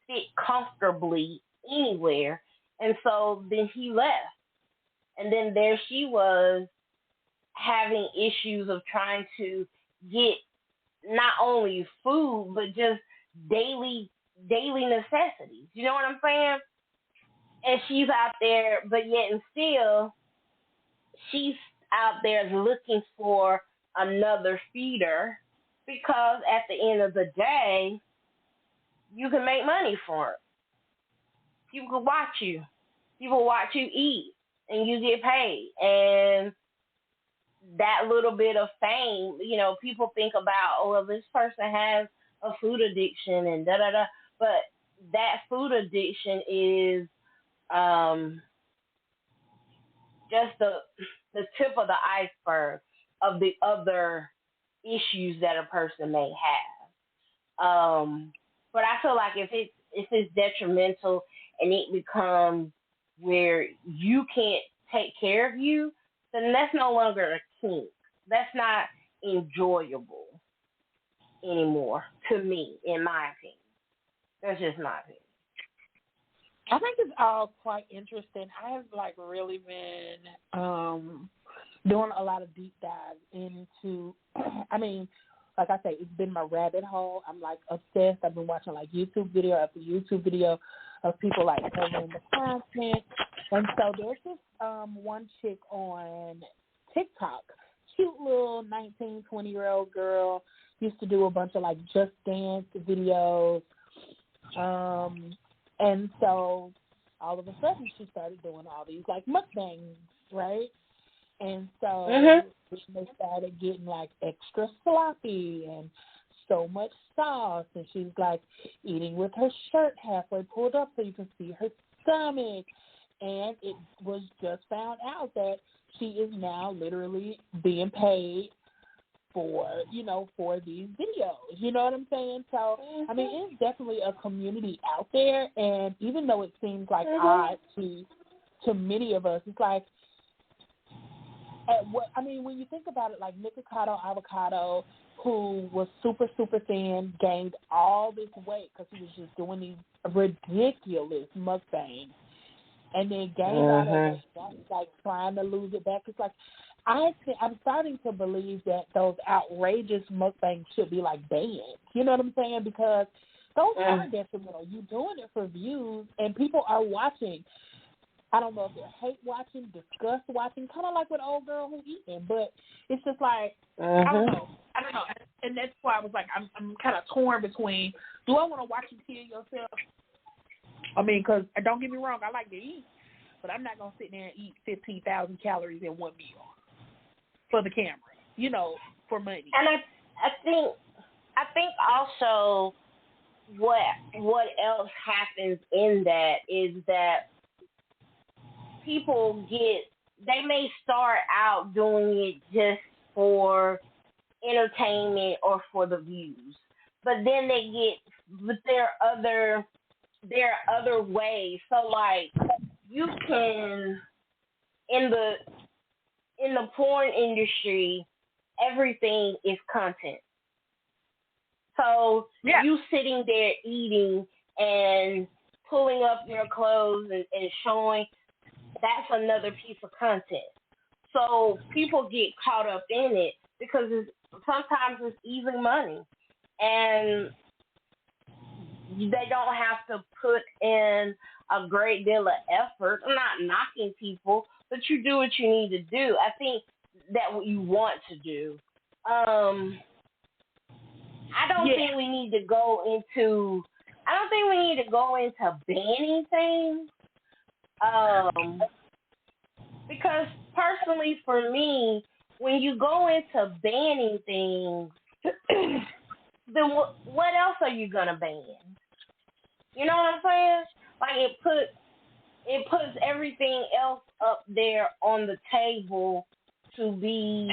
sit comfortably anywhere. And so then he left. And then there she was, having issues of trying to get not only food, but just daily necessities. You know what I'm saying? And she's out there, but yet and still, she's out there looking for another feeder because at the end of the day, you can make money for it. People can watch you. People watch you eat, and you get paid. And that little bit of fame, people think about, oh, well, this person has a food addiction and da da da. But that food addiction is just the tip of the iceberg of the other issues that a person may have. But I feel like if it's detrimental and it becomes where you can't take care of you, then that's no longer a kink. That's not enjoyable anymore to me, in my opinion. That's just my opinion. I think it's all quite interesting. I have really been doing a lot of deep dives into. I mean, like I say, it's been my rabbit hole. I'm obsessed. I've been watching YouTube video after YouTube video of people covering the content. And so there's this one chick on TikTok, cute little 19, 20-year-old girl, used to do a bunch of Just Dance videos. And so all of a sudden she started doing all these mukbangs, right? And so they started getting extra sloppy and so much sauce, and she's eating with her shirt halfway pulled up so you can see her stomach. And it was just found out that she is now literally being paid for these videos. You know what I'm saying? So, I mean, it's definitely a community out there, and even though it seems odd to many of us, it's when you think about it, Nikocado Avocado, who was super, super thin, gained all this weight because he was just doing these ridiculous mukbangs, and then gained all that weight. That's trying to lose it back. It's I'm starting to believe that those outrageous mukbangs should be banned. You know what I'm saying? Because those are detrimental. You're doing it for views, and people are watching. I don't know if they're hate watching, disgust watching, kind of like with old girl who eating, but it's just I don't know. And that's why I was I'm kind of torn between, do I want to watch you kill yourself? I mean, because don't get me wrong, I like to eat, but I'm not going to sit there and eat 15,000 calories in one meal for the camera, for money. And I think also what else happens in that is that people they may start out doing it just for entertainment or for the views, but then there are other ways. So you can in the porn industry, everything is content. So you sitting there eating and pulling up your clothes and showing, that's another piece of content. So people get caught up in it because sometimes it's easy money. And they don't have to put in a great deal of effort. I'm not knocking people, but you do what you need to do. I think that what you want to do. I don't think we need to go into banning things. Because personally for me, when you go into banning things, then what else are you gonna ban? You know what I'm saying? It puts everything else up there on the table to be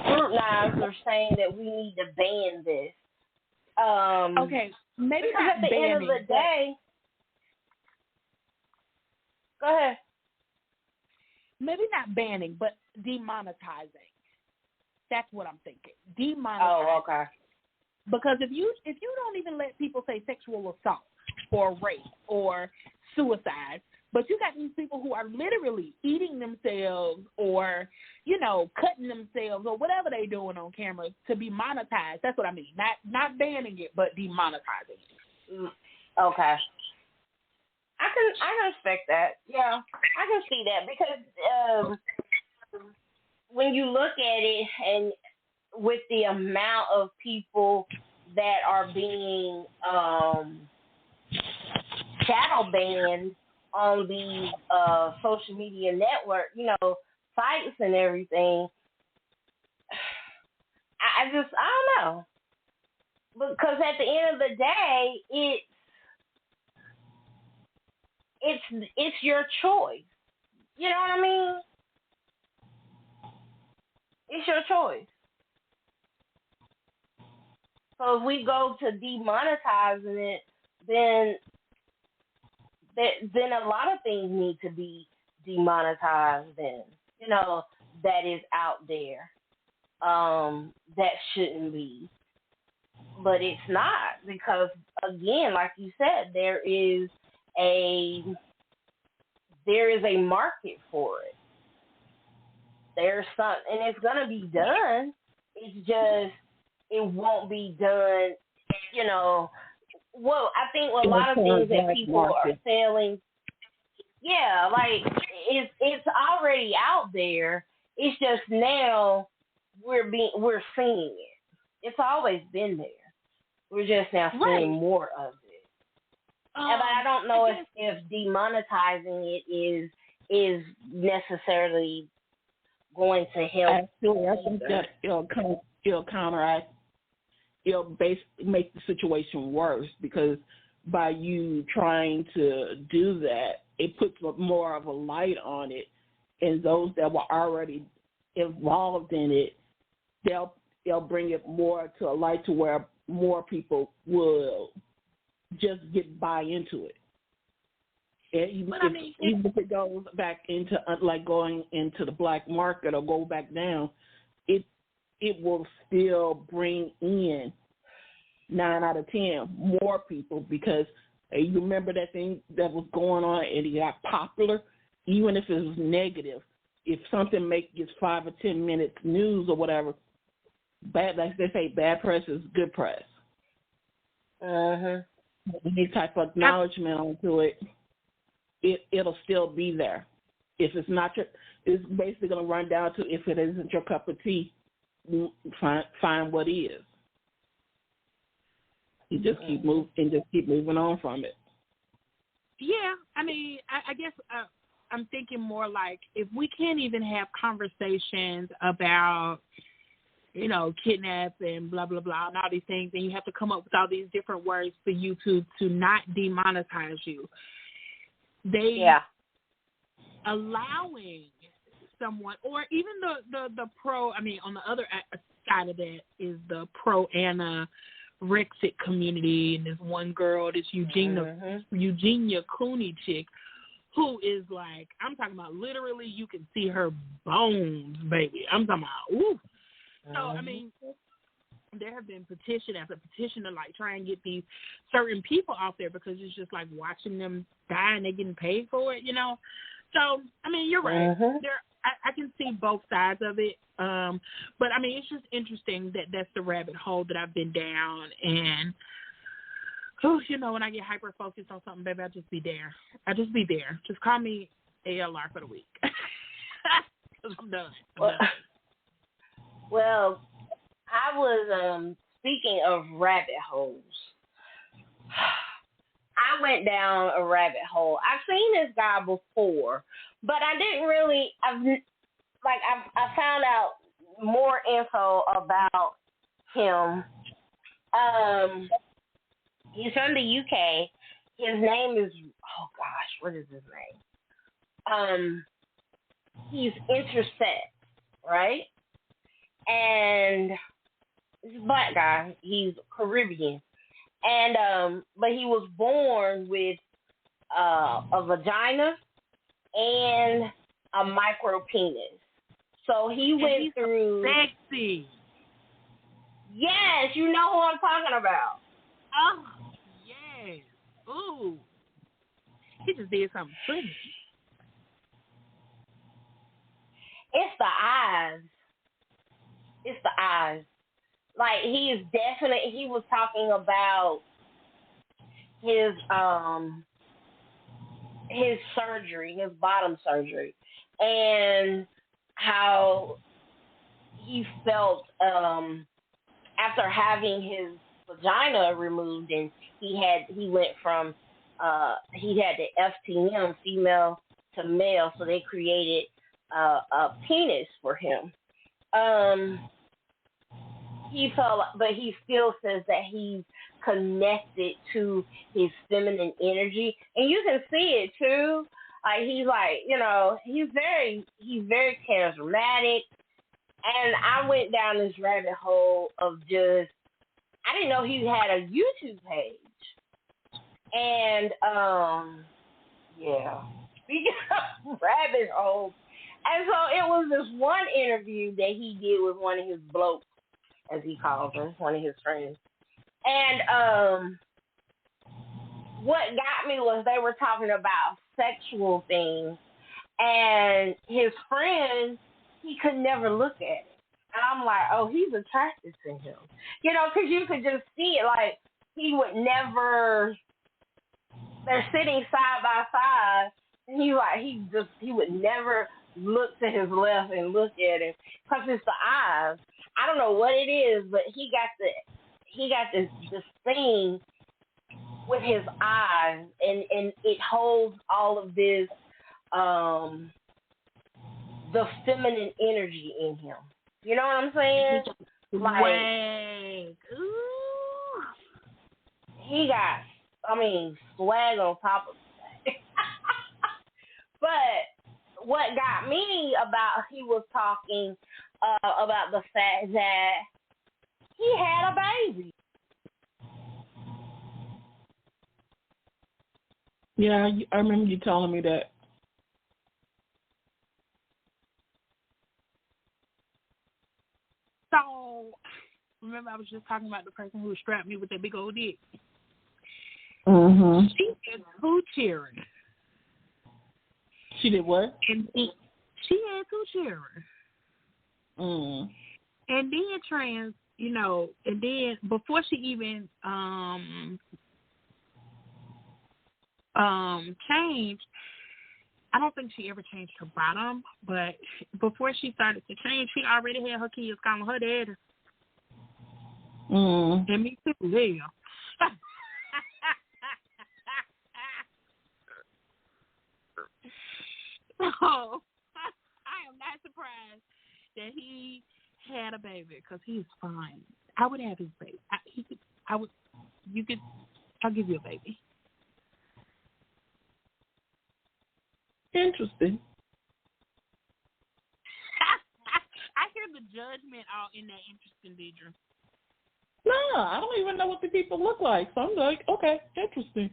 scrutinized or saying that we need to ban this. Okay, maybe not at the banning, end of the day. Go ahead. Maybe not banning, but demonetizing. That's what I'm thinking. Demonetizing. Oh, okay. Because if you don't even let people say sexual assault or rape or suicide, But you got these people who are literally eating themselves or, you know, cutting themselves or whatever they're doing on camera to be monetized. That's what I mean. Not banning it, but demonetizing it. Okay. I can respect that. Yeah, I can see that because when you look at it and with the amount of people that are being shadow banned on these social media network, you know, sites and everything, I don't know. Because at the end of the day, it's your choice. You know what I mean? It's your choice. So if we go to demonetizing it, then a lot of things need to be demonetized. Then, you know, that is out there that shouldn't be, but it's not, because again, like you said, there is a market for it. There's some, and it's gonna be done. It's just it won't be done. You know, well, I think a lot of things that people are selling, yeah, like it's already out there. It's just now we're seeing it. It's always been there. We're just now seeing more of it. But I don't know if demonetizing it is necessarily going to help. Actually, I think that it'll counteract. It'll make the situation worse, because by you trying to do that, it puts more of a light on it, and those that were already involved in it, they'll bring it more to a light to where more people will just buy into it. And even if it goes back into like going into the black market or go back down, it will still bring in 9 out of 10 more people, because you remember that thing that was going on and it got popular, even if it was negative. If something gets 5 or 10 minutes news or whatever, like they say, bad press is good press. Any type of acknowledgement onto it, it'll still be there. If it's not it's basically going to run down to, if it isn't your cup of tea, find what is. You just keep moving on from it. Yeah, I mean, I guess I'm thinking more like, if we can't even have conversations about, you know, kidnap and blah, blah, blah, and all these things, and you have to come up with all these different words for YouTube to not demonetize you. Allowing someone, or even the pro, I mean, on the other side of that is the pro-anorexic community, and this one girl, this Eugenia Cooney chick, who is like, I'm talking about literally you can see her bones, baby. I'm talking about, ooh. So, I mean, there have been petition after petition to like try and get these certain people out there, because it's just like watching them die and they're getting paid for it, you know? So, I mean, you're right. I can see both sides of it. But, I mean, it's just interesting that that's the rabbit hole that I've been down. And, you know, when I get hyper-focused on something, baby, I'll just be there. Just call me ALR for the week. Because I'm done. Well, I was, speaking of rabbit holes, I went down a rabbit hole. I've seen this guy before, but I didn't really, I found out more info about him. He's from the UK. His name is, oh gosh, what is his name? He's intersex, right? And he's a black guy. He's Caribbean. And but he was born with a vagina and a micro penis. So he went through. Sexy. Yes, you know who I'm talking about. Oh, yes. Ooh. He just did something funny. It's the eyes. It's the eyes. Like, he was talking about his surgery, his bottom surgery, and how he felt after having his vagina removed, and he went from he had the FTM, female to male, so they created a penis for him. He felt, but he still says that he's connected to his feminine energy, and you can see it too. He's very charismatic, and I went down this rabbit hole of just, I didn't know he had a YouTube page, and speaking of rabbit holes, and so it was this one interview that he did with one of his blokes, as he calls him, one of his friends. And what got me was they were talking about sexual things, and his friend, he could never look at it. And I'm like, oh, he's attracted to him. Because you could just see it. Like, he would never, they're sitting side by side, and he would never look to his left and look at him, because it's the eyes. I don't know what it is, but he got this thing with his eyes, and it holds all of this the feminine energy in him. You know what I'm saying? Swag. Ooh. He got, swag on top of that. But what got me about, he was talking about the fact that he had a baby. Yeah, I remember you telling me that. So, remember I was just talking about the person who strapped me with that big old dick? Mm-hmm. She had two children. She did what? And she had two children. Mm. And then and then before she even changed, I don't think she ever changed her bottom, but before she started to change, she already had her kids calling her daddy. Mm. And me too, yeah. So, I am not surprised that he had a baby, because he's fine. I would have his baby. I'll give you a baby. Interesting. I hear the judgment all in that interesting, Deidre. No, I don't even know what the people look like. So I'm like, okay, interesting.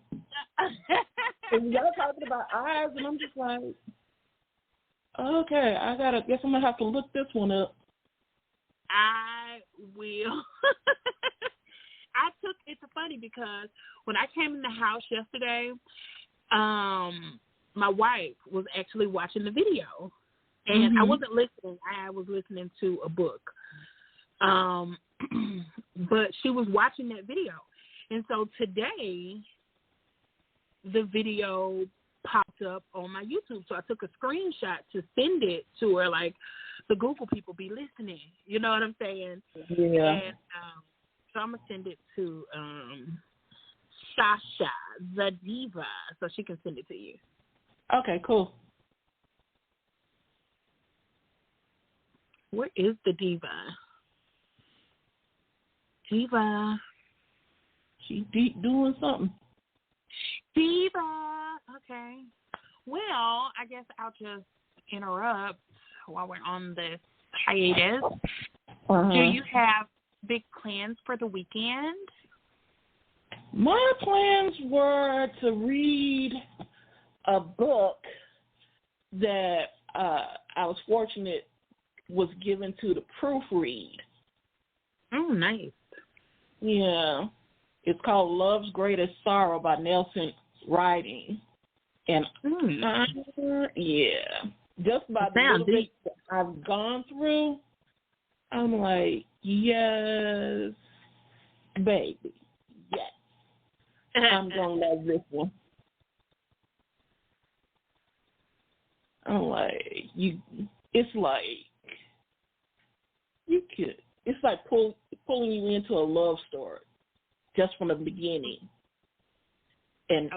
And y'all talking about eyes, and I'm just like, okay, guess I'm going to have to look this one up. I will. It's funny because when I came in the house yesterday, my wife was actually watching the video, and Mm-hmm. I wasn't listening. I was listening to a book. But she was watching that video. And so today, the video popped up on my YouTube. So I took a screenshot to send it to her, like, the Google people be listening. You know what I'm saying? Yeah. And so I'm going to send it to Sasha, the diva, so she can send it to you. Okay, cool. Where is the diva? Diva. She's deep doing something. Diva. Okay. Well, I guess I'll just interrupt while we're on this hiatus. Uh-huh. Do you have big plans for the weekend? My plans were to read a book that I was fortunate was given to the proofread. Oh, nice. Yeah. It's called Love's Greatest Sorrow by Nelson Writing. And just by the little bit that I've gone through, I'm like, yes, baby, yes. I'm going to love this one. I'm like, it's like pulling you into a love story just from the beginning. And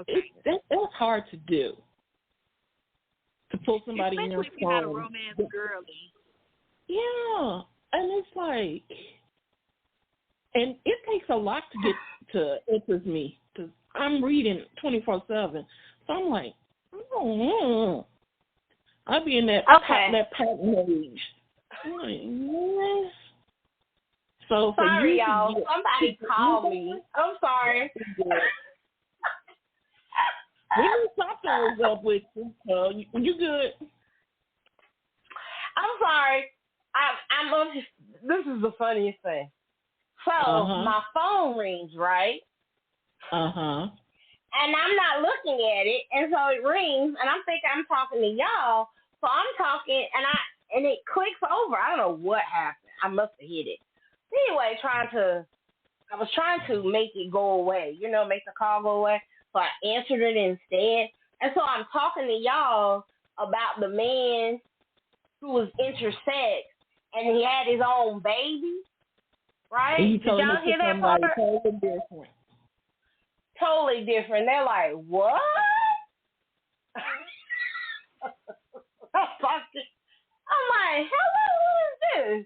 that's hard to do. To pull somebody in your phone. Especially if you're not a romance girly. Yeah. And it's like, and it takes a lot to get to interest me because I'm reading 24/7. So I'm like, I'll be in that pattern age. I'm like, yes. So for sorry, you y'all. Somebody called me. I'm sorry. We knew something was up with you. You good? I'm sorry. This is the funniest thing. So my phone rings, right? And I'm not looking at it, and so it rings, and I'm thinking I'm talking to y'all. So I'm talking, and it clicks over. I don't know what happened. I must have hit it. Anyway, I was trying to make it go away. Make the call go away. So I answered it instead. And so I'm talking to y'all about the man who was intersex and he had his own baby, right? Did y'all hear that part? Totally different. Totally different. They're like, what? I'm like, hello, who is this?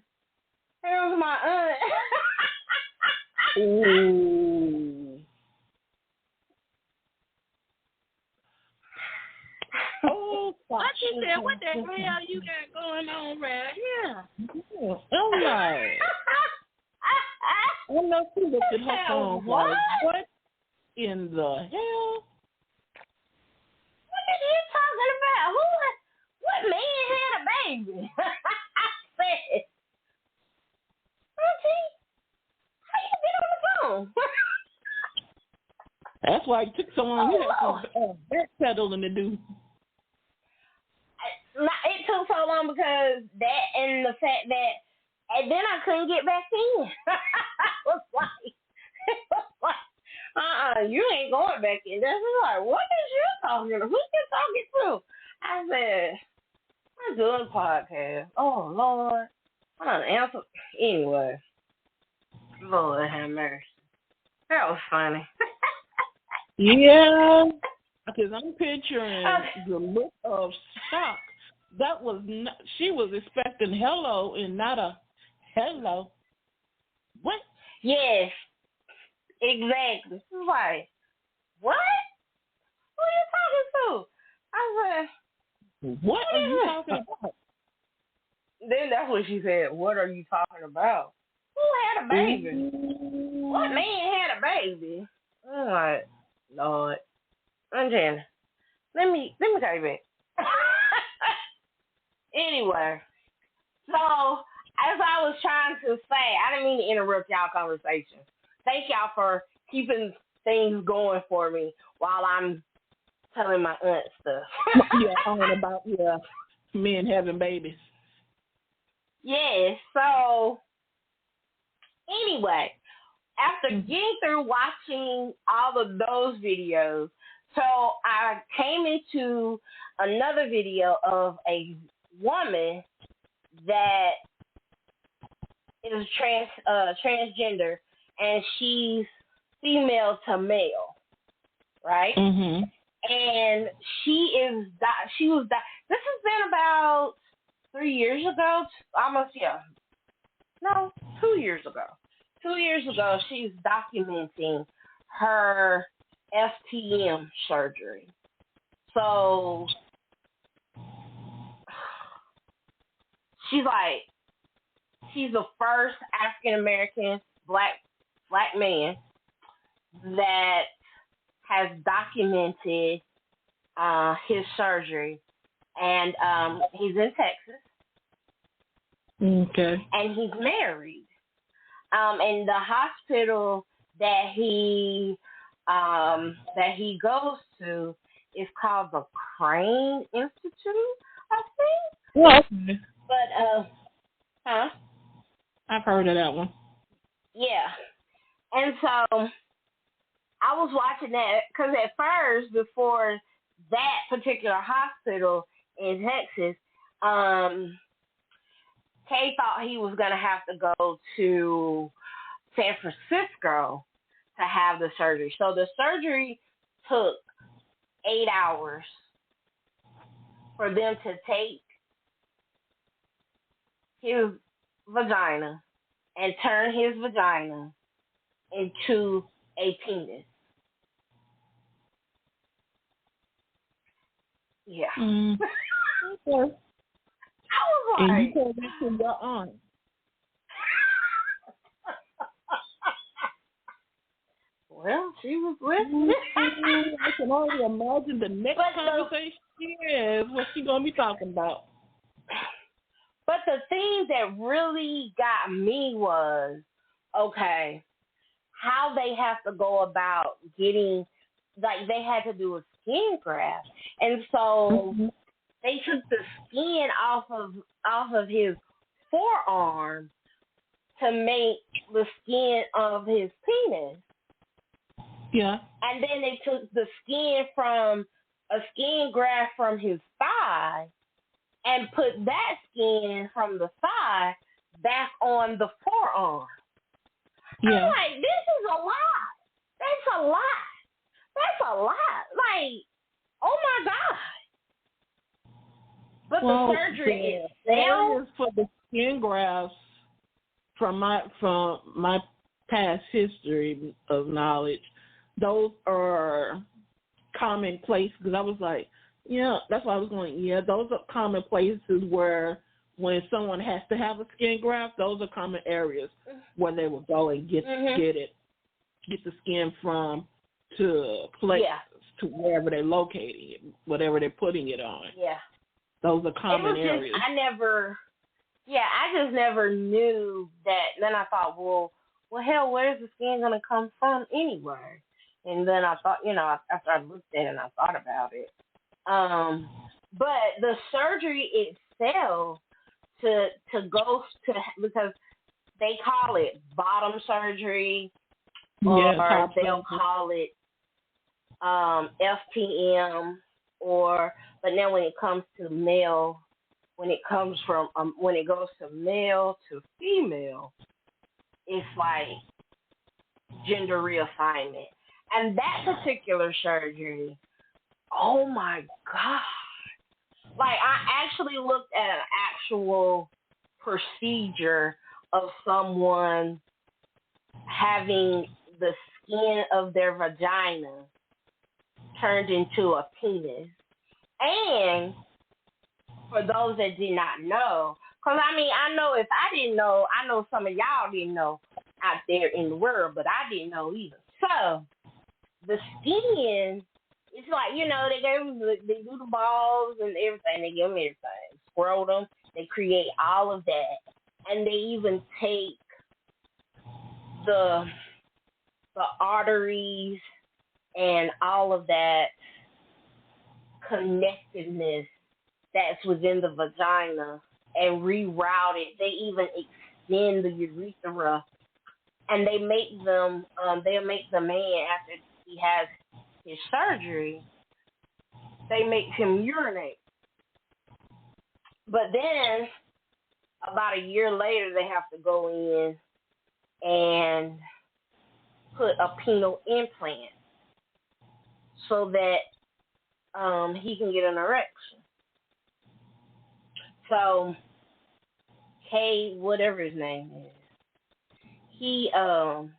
It was my aunt. Ooh. What you said? What the hell you got going on right here? I'm like, I know she looked at her phone like, what in the hell? What are you talking about? What man had a baby? I said, Auntie, how you get on the phone? That's why it took so long. You had some backpedaling to do. It took so long because that and the fact that, and then I couldn't get back in. I was like, you ain't going back in. That's like, what is you talking to? Who you talking to? I said, I'm doing podcast. Oh, Lord. I don't answer. Anyway, Lord have mercy. That was funny. Yeah, because I'm picturing the look of shock. That was not, she was expecting hello and not a hello. What? Yes, exactly. She's like, what? Who are you talking to? I said, what are you talking about? Then that's what she said. What are you talking about? Who had a baby? What man had a baby? I'm like, Lord. Jen, let me call you back. Anyway, so as I was trying to say, I didn't mean to interrupt y'all conversation. Thank y'all for keeping things going for me while I'm telling my aunt stuff. Talking about men having babies. Yes. So anyway, after getting through watching all of those videos, so I came into another video of a woman that is transgender, and she's female to male, right? Mm-hmm. And this has been about 3 years ago, almost, 2 years ago. 2 years ago, she's documenting her FTM surgery. So she's the first African American black man that has documented his surgery, and he's in Texas. Okay. And he's married. And the hospital that he goes to It's called the Crane Institute, I think. Well, But huh? I've heard of that one. Yeah. And so I was watching that because at first, before that particular hospital in Texas, Kay thought he was gonna have to go to San Francisco to have the surgery. So the surgery took 8 hours for them to take his vagina and turn his vagina into a penis. Yeah. Okay. I was like, And you told that to your aunt. well, she was listening. I can only imagine the next conversation is what she gonna be talking about. But the thing that really got me was, okay, how they have to go about getting, like they had to do a skin graft, and so they took the skin off of his forearm to make the skin of his penis. Yeah. And then they took the skin from a skin graft from his thigh and put that skin from the thigh back on the forearm. Yeah. I'm like, this is a lot. That's a lot. That's a lot. Like, oh my God. But well, the surgery the itself, areas for the skin grafts, from my past history of knowledge, those are commonplace, because I was like, yeah, that's why I was going, yeah, those are common places where when someone has to have a skin graft, those are common areas where they will go and get the skin from to place to wherever they're locating it, whatever they're putting it on. Yeah. Those are common areas. I just never knew that. Then I thought, well, hell, where's the skin going to come from anyway? And then I thought, after I looked at it and I thought about it. But the surgery itself to go to, because they call it bottom surgery, or they'll call it FTM, but now when it comes to male, when it goes to male to female, it's like gender reassignment. And that particular surgery, oh my God. Like, I actually looked at an actual procedure of someone having the skin of their vagina turned into a penis. And for those that did not know, because I know if I didn't know, I know some of y'all didn't know out there in the world, but I didn't know either. So the skin, it's like, they do the balls and everything. They give them everything. Scrotum. They create all of that. And they even take the arteries and all of that connectedness that's within the vagina and reroute it. They even extend the urethra, and they make them. They'll make the man, after he has his surgery, they make him urinate. But then about a year later, they have to go in and put a penile implant so that he can get an erection. So, Kay, whatever his name is, he was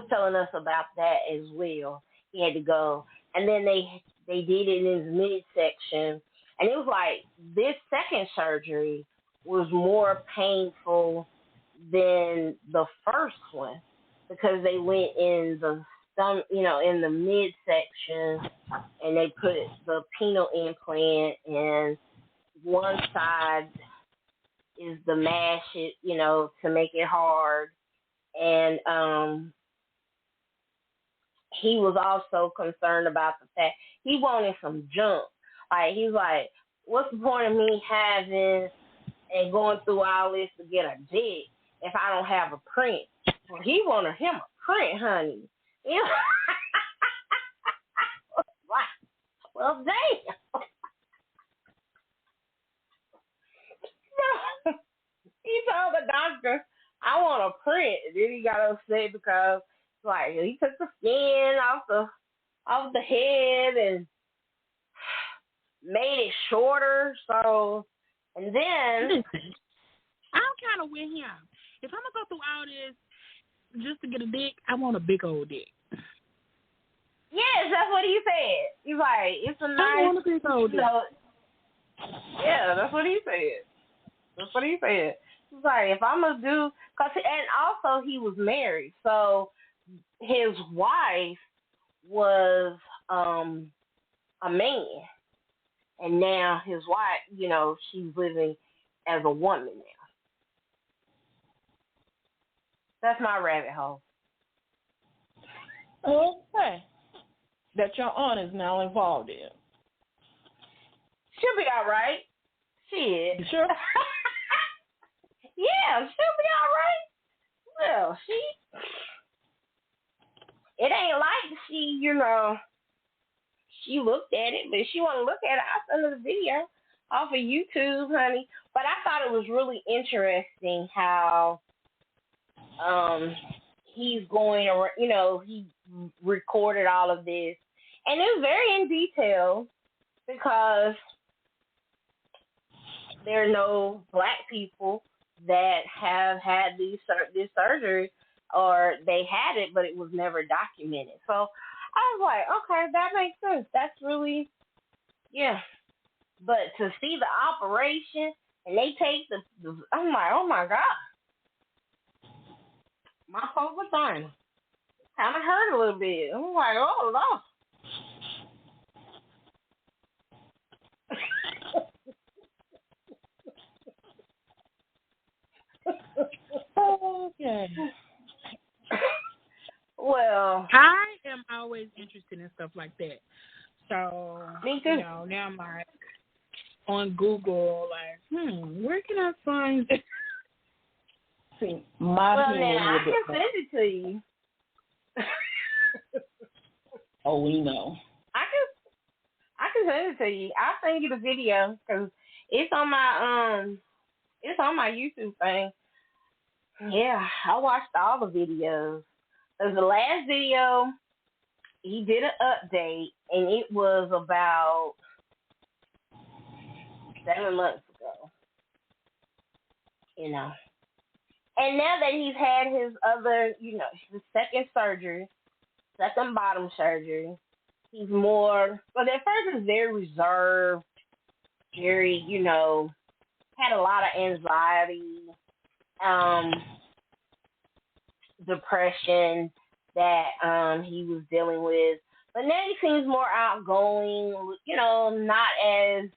telling us about that as well. He had to go, and then they did it in his midsection, and it was like this second surgery was more painful than the first one because they went in the stomach, in the midsection, and they put the penile implant, and one side is the mash it, to make it hard, and he was also concerned about the fact he wanted some junk. Like, he's like, what's the point of me having and going through all this to get a dick if I don't have a print? Well, he wanted him a print, honey. You know? Well, damn. He told the doctor, I want a print. And then he got upset because, like, he took the skin off the head and made it shorter. So, and then listen, I'm kind of with him. If I'm gonna go through all this just to get a dick, I want a big old dick. Yes, that's what he said. He's like, it's a nice. I want a big old dick. Yeah, that's what he said. That's what he said. He's like, if I'm gonna do, and also he was married, so his wife was a man, and now his wife, you know, she's living as a woman now. That's my rabbit hole. Okay. That your aunt is now involved in. She'll be all right. Shit. You sure? Yeah, she'll be all right. Well, it ain't like she, you know, she looked at it, but if she want to look at it, I'll send her the video off of YouTube, honey. But I thought it was really interesting how he's going around, you know, he recorded all of this. And it was very in detail because there are no black people that have had this surgery, or they had it, but it was never documented. So I was like, okay, that makes sense. That's really, yeah. But to see the operation and they take the I'm like, oh my God. My whole vagina kind of hurt a little bit. I'm like, oh, Lord. Okay. Well, I am always interested in stuff like that. So, me too. you know, now I'm like on Google, like, where can I find this? See, my well, opinion now I is a bit can send it to you. Oh, we know. I can send it to you. I'll send you the video because it's on my YouTube thing. Yeah, I watched all the videos. There's the last video, he did an update, and it was about 7 months ago. You know. And now that he's had his other, you know, his second bottom surgery, he's more, well, at first he was very reserved, very, you know, had a lot of anxiety, depression that he was dealing with. But now he seems more outgoing, you know, not as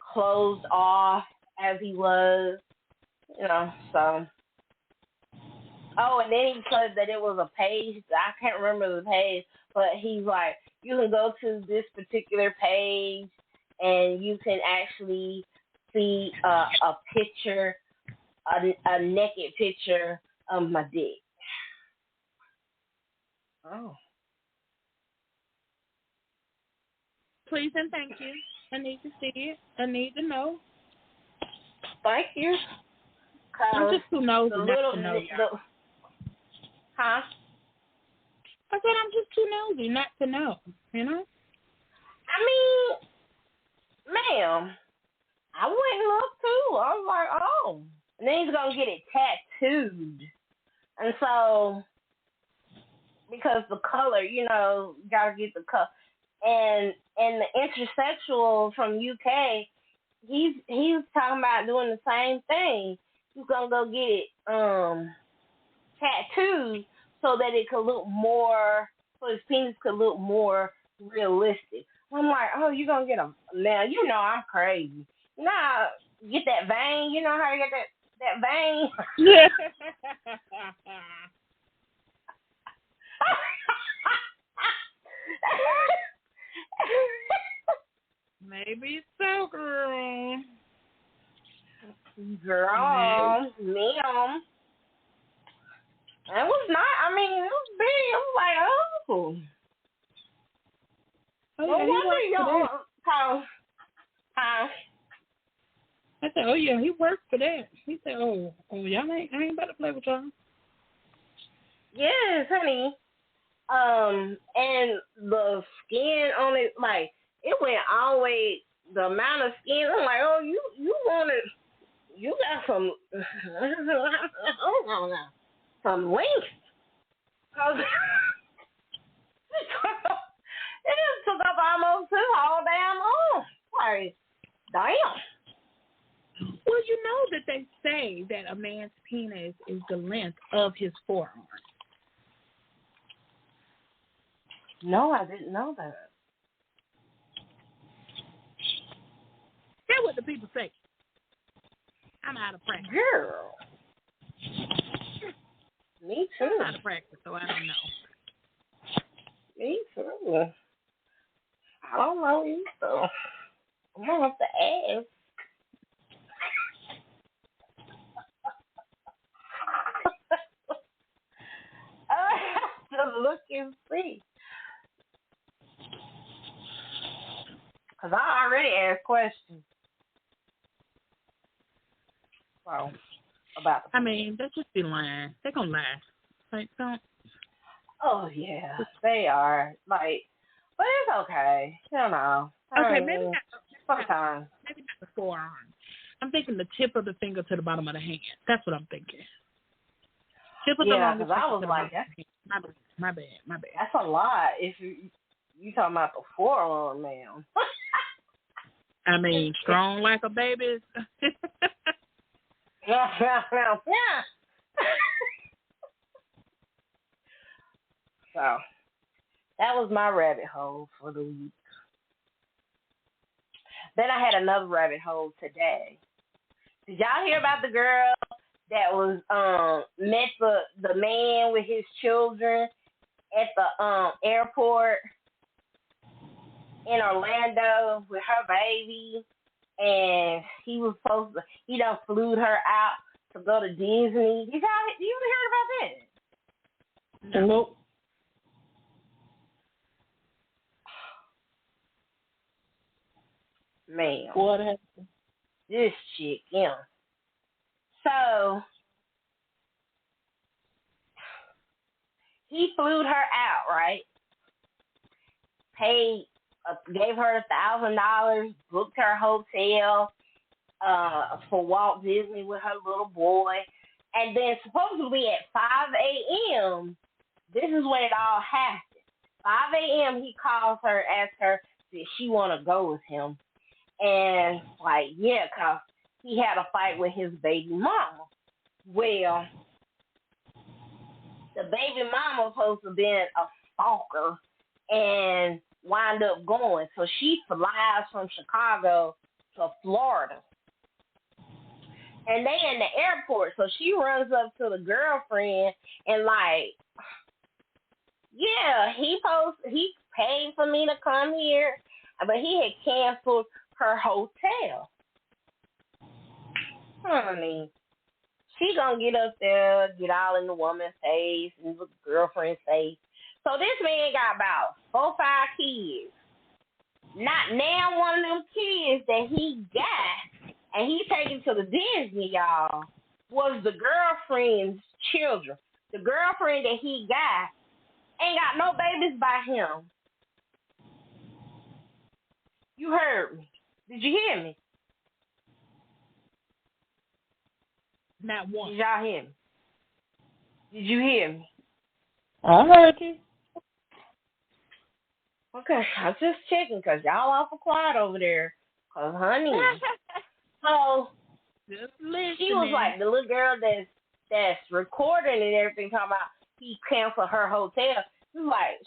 closed off as he was, you know, so. Oh, and then he said that it was a page. I can't remember the page, but he's like, you can go to this particular page and you can actually see a picture, a naked picture of my dick. Oh. Please and thank you. I need to see it. I need to know. Thank you. I'm just too nosy not to know. Huh? I said I'm just too nosy not to know, you know? I mean, ma'am, I went and looked too. I was like, oh. And then he's going to get it tattooed. And so, because the color, you know, got to get the color. And the intersexual from UK, he's talking about doing the same thing. He's going to go get it tattooed so that it could look more, so his penis could look more realistic. I'm like, oh, you gonna get a, now, you know I'm crazy. Nah, get that vein, you know how you get that vein? Yeah. away.So, girl. Girl, ma'am. It was not. I mean, it was big. It was like, oh. Oh, No yeah, wonder he y'all. worked for that. I said, oh, yeah, he worked for that. He said, y'all I ain't about to play with y'all. Yes, honey. And the skin on it, like, it went all the way, the amount of skin. I'm like, oh, you wanted, you got some, some length. Cause it just took up almost his whole damn arm. Like, damn. Well, you know that they say that a man's penis is the length of his forearm. No, I didn't know that. That's what the people say. I'm out of practice. Girl. Me too. I'm out of practice, so I don't know. Me too. I don't know either. I'm gonna have to ask. I have to look and see. Because I already asked questions. So, about the I mean, they just be lying. They're going to lie. Like, don't. Oh, yeah. They are. Like, but it's okay. You know. Okay, maybe sometimes. Maybe not the forearm. I'm thinking the tip of the finger to the bottom of the hand. That's what I'm thinking. Tip of the longest finger I was to the like, bottom of the hand. My bad. That's a lot if you talking about the forearm, ma'am. I mean, strong like a baby. Yeah. So, that was my rabbit hole for the week. Then I had another rabbit hole today. Did y'all hear about the girl that was met the man with his children at the airport in Orlando with her baby, and he was supposed to, he done flew her out to go to Disney. You heard about that? Nope. Man. What happened? This chick, yeah. So, he flew her out, right? Gave her $1,000, booked her hotel for Walt Disney with her little boy. And then supposedly at 5 a.m., this is when it all happened. 5 a.m., he calls her, asks her, did she want to go with him? And, like, yeah, because he had a fight with his baby mama. Well, the baby mama was supposed to have been a stalker and wind up going. So she flies from Chicago to Florida. And they in the airport, so she runs up to the girlfriend and like, yeah, he paid for me to come here, but he had canceled her hotel. Honey, she gonna get up there, get all in the woman's face and the girlfriend's face. So this man got about 4 or 5 kids. Not now one of them kids that he got and he taken to the Disney, y'all, was the girlfriend's children. The girlfriend that he got ain't got no babies by him. You heard me. Did you hear me? Not one. Did y'all hear me? Did you hear me? I heard you. Okay, I was just checking because y'all awful quiet over there. Because, honey, so Just listening. she was like the little girl that's recording and everything, talking about he canceled her hotel.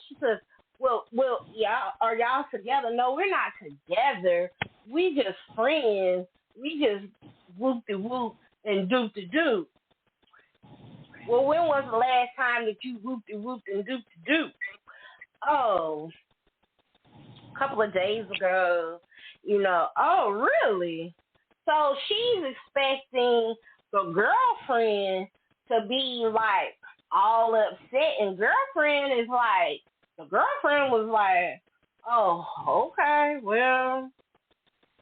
She says, well, y'all, are y'all together? No, we're not together. We just friends. We just whoop-de-whoop and doop-de-doop. Well, when was the last time that you whoop-de-whooped and doop-de-doop? Oh, a couple of days ago. Oh, really? So she's expecting the girlfriend to be like all upset, and the girlfriend was like, oh, okay, well,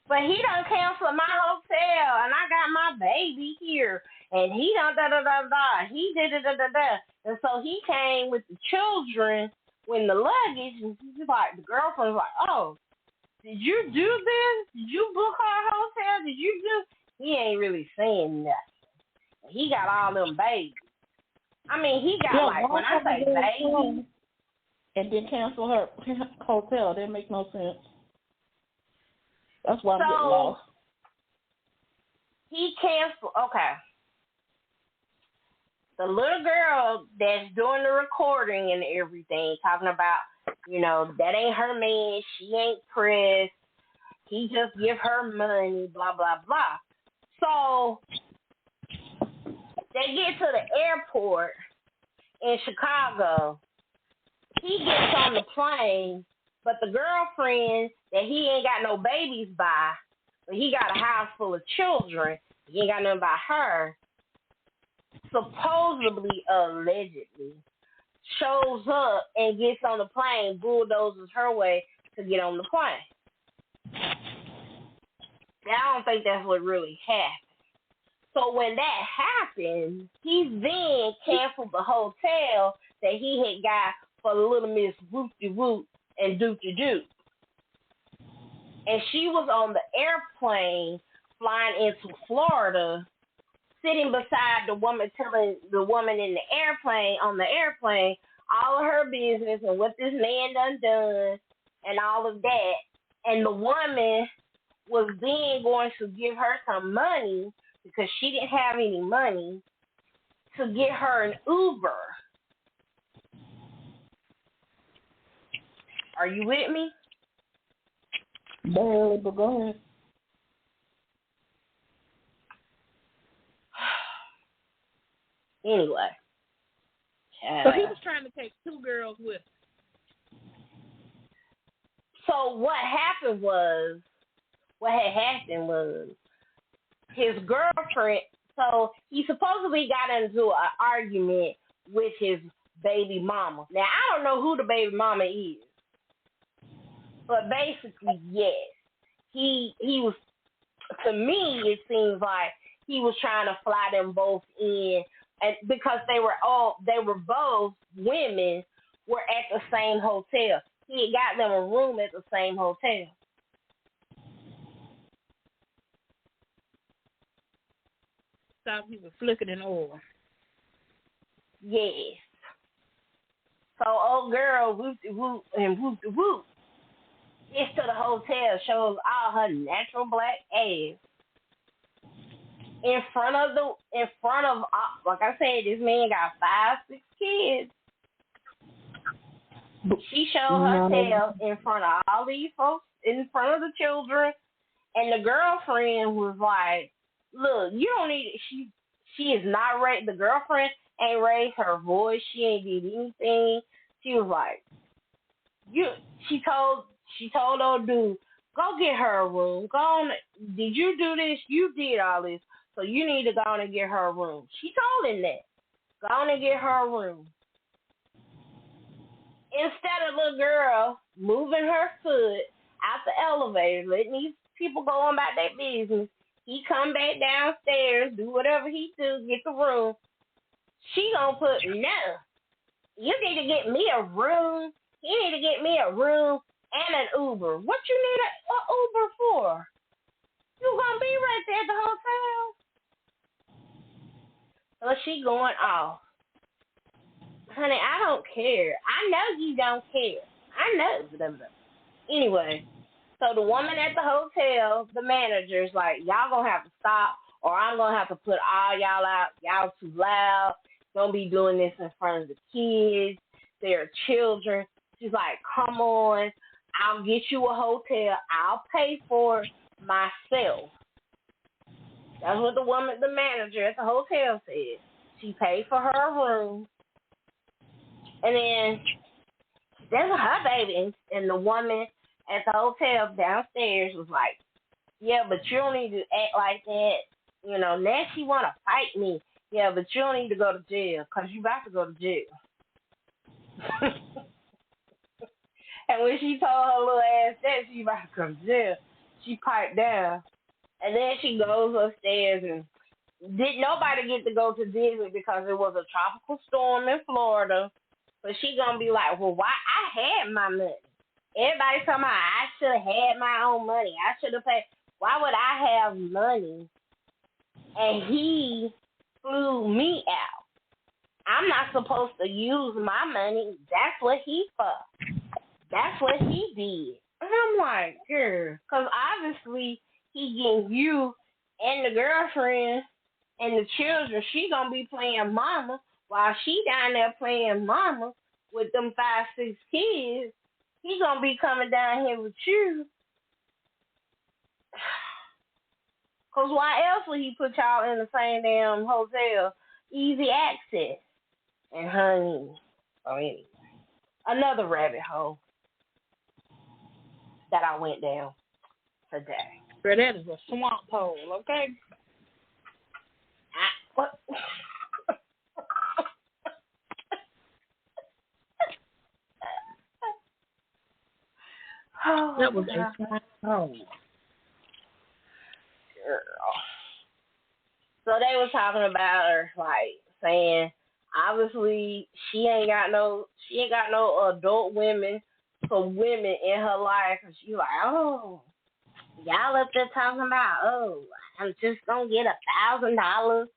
but he done canceled my hotel, and I got my baby here, and he done da-da-da-da, he did-da-da-da-da. And so he came with the children when the luggage, and he's like, the girlfriend's like, oh, did you do this? Did you book our hotel? Did you do? He ain't really saying nothing. He got all them babies. I mean, he got when I say babies. And then cancel her hotel. That makes no sense. That's why I'm getting lost. He canceled. Okay. The little girl that's doing the recording and everything, talking about, that ain't her man. She ain't pressed. He just give her money, blah, blah, blah. So they get to the airport in Chicago. He gets on the plane, but the girlfriend that he ain't got no babies by, but he got a house full of children, he ain't got nothing by her, supposedly, allegedly, shows up and gets on the plane, bulldozes her way to get on the plane. I don't think that's what really happened. So when that happened, he then canceled the hotel that he had got for little Miss Whoop-de-Whoop and Doop-de-Doop. And she was on the airplane flying into Florida, sitting beside the woman, telling the woman in the airplane, on the airplane, all of her business and what this man done and all of that. And the woman was then going to give her some money because she didn't have any money to get her an Uber. Are you with me? Barely, but go ahead. Anyway. So he was trying to take two girls with him. So what had happened was his girlfriend, so he supposedly got into an argument with his baby mama. Now, I don't know who the baby mama is, but basically, yes. He was, to me, it seems like he was trying to fly them both in, and because they were both women, were at the same hotel. He had got them a room at the same hotel. Thought he was flicking an oil. Yes. So old girl whoop and whoop gets to the hotel, shows all her natural black ass in front of like I said, this man got 5-6 kids. She showed her tail in front of all these folks, in front of the children, and the girlfriend was like, look, you don't need it. She is not raised. The girlfriend ain't raised her voice. She ain't did anything. She was like, she told old dude, go get her a room. Go on. Did you do this? You did all this. So you need to go on and get her a room. She told him that. Go on and get her a room. Instead of little girl moving her foot out the elevator, letting these people go on about their business, he come back downstairs, do whatever he do, get the room. She gonna put, no, you need to get me a room. You need to get me a room and an Uber. What you need an Uber for? You gonna be right there at the hotel. So she going off. Honey, I don't care. I know you don't care. I know. Anyway, so the woman at the hotel, the manager's like, y'all gonna have to stop or I'm gonna have to put all y'all out. Y'all too loud. Don't be doing this in front of the kids. They're children. She's like, come on. I'll get you a hotel. I'll pay for it myself. That's what the manager at the hotel said. She paid for her room. And then there's her baby and the woman at the hotel downstairs was like, yeah, but you don't need to act like that. You know, now she want to fight me. Yeah, but you don't need to go to jail because you about to go to jail. And when she told her little ass that she about to come to jail, she piped down. And then she goes upstairs and didn't nobody get to go to Disney because it was a tropical storm in Florida. But she gonna be like, well, why? I had my money. Everybody talking about I should have had my own money. I should have paid. Why would I have money? And he flew me out. I'm not supposed to use my money. That's what he for. That's what he did. And I'm like, girl, because obviously he getting you and the girlfriend and the children. She gonna be playing mama while she down there playing mama with them 5, 6 kids. He gonna be coming down here with you. Cause why else would he put y'all in the same damn hotel? Easy access. And honey, so anyway, another rabbit hole that I went down today. Girl, that is a swamp hole, okay? What? Oh, That was a swamp hole. Girl. So they were talking about her, like saying, obviously she ain't got no adult women for women in her life, and she like, oh, y'all up there talking about, oh, I'm just gonna get $1,000. Y'all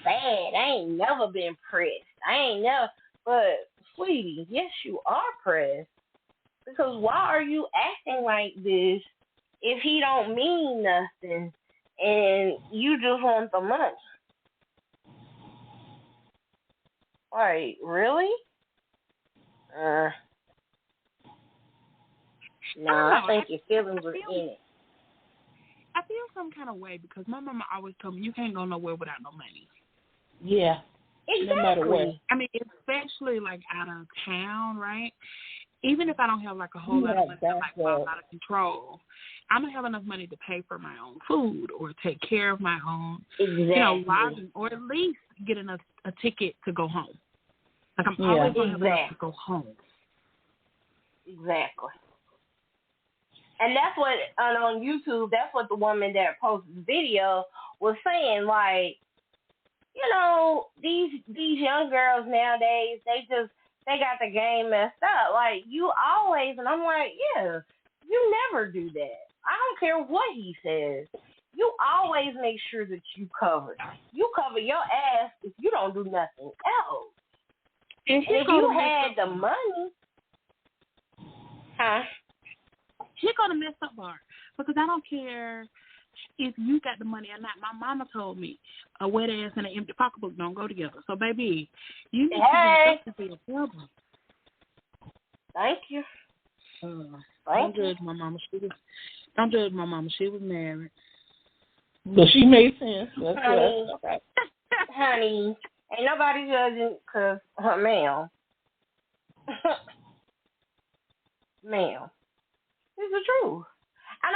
sad. I ain't never been pressed. But sweetie, yes, you are pressed. Because why are you acting like this if he don't mean nothing and you just want the money? Like, really? No, I think your feelings are in it. I feel some kind of way because my mama always told me you can't go nowhere without no money. Yeah. Exactly. No matter what. I mean, especially like out of town, right? Even if I don't have like a whole lot of money to like fall out of control, I'm gonna have enough money to pay for my own food or take care of my own, lodging, or at least get a ticket to go home. Like I'm always gonna have enough to go home. Exactly. And that's what on YouTube. That's what the woman that posted the video was saying. Like, you know, these young girls nowadays, they got the game messed up. Like, you always, and I'm like, yeah, you never do that. I don't care what he says. You always make sure that you cover. You cover your ass if you don't do nothing else. And if you had the money, She's gonna mess up her because I don't care if you got the money or not. My mama told me a wet ass and an empty pocketbook don't go together. So, baby, you need to be a problem. Thank you. Don't judge my mama. She was married. But she made sense. That's right. Honey, ain't nobody judging because, ma'am. Ma'am. It's the truth. And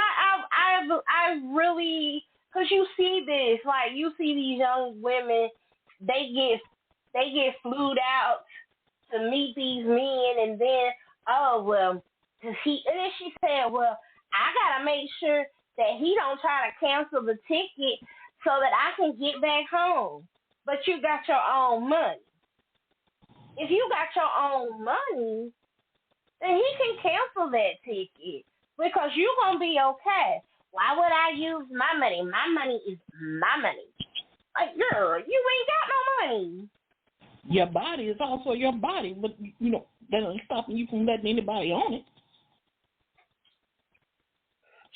I really, because you see this, like, you see these young women, they get flued out to meet these men, and then, and then she said, well, I got to make sure that he don't try to cancel the ticket so that I can get back home. But you got your own money. If you got your own money, then he can cancel that ticket because you're going to be okay. Why would I use my money? My money is my money. Like, girl, you ain't got no money. Your body is also your body, but, you know, that ain't stopping you from letting anybody own it.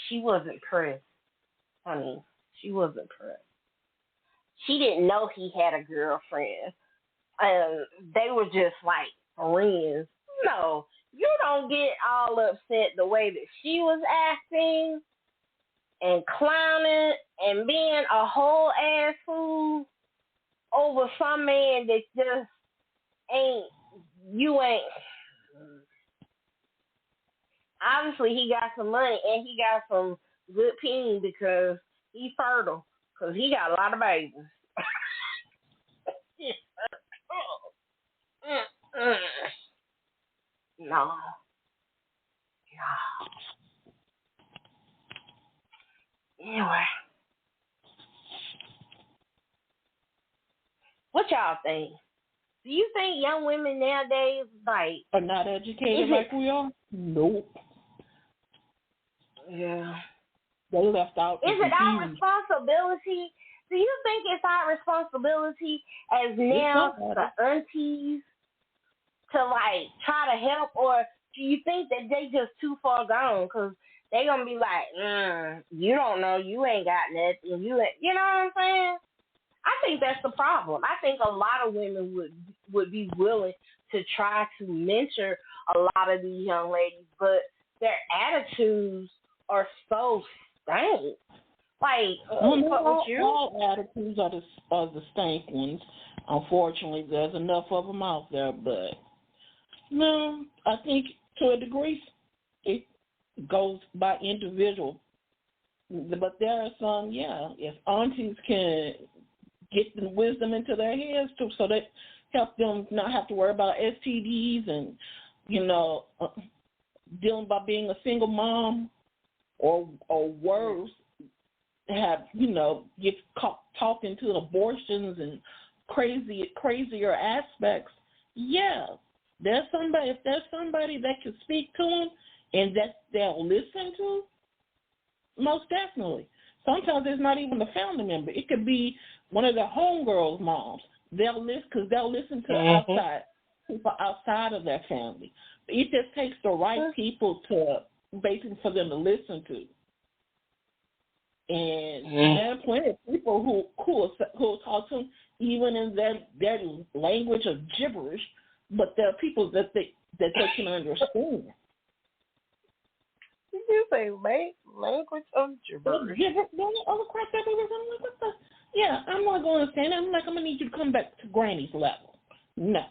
She wasn't pressed, honey. She wasn't pressed. She didn't know he had a girlfriend. They were just like friends. No, you don't get all upset the way that she was acting and clowning and being a whole ass fool over some man that just ain't. obviously he got some money and he got some good peen because he's fertile. Because he got a lot of babies. No. Anyway. What y'all think? Do you think young women nowadays are not educated like we are? Nope. Yeah. They left out. Is it our responsibility? Do you think it's our responsibility as now the aunties to try to help, or do you think that they just too far gone? Because they gonna be like, you don't know, you ain't got nothing, you know what I'm saying? I think that's the problem. I think a lot of women would be willing to try to mentor a lot of these young ladies, but their attitudes are so stank. All attitudes are the stank ones. Unfortunately, there's enough of them out there, but no, I think to a degree it goes by individual. But there are some, if aunties can get the wisdom into their heads too, so that help them not have to worry about STDs and, dealing by being a single mom or worse, have, get caught talking to abortions and crazier aspects. Yeah, if there's somebody that can speak to them and that they'll listen to, most definitely. Sometimes it's not even a family member. It could be one of their homegirls' moms. They'll listen to people outside of their family. It just takes the right people to basically for them to listen to. And there are plenty of people who talk to them even in their language of gibberish, but there are people that they can understand. Did you say language of gibberish? Yeah, I'm not going to stand. I'm going to need you to come back to Granny's level. No.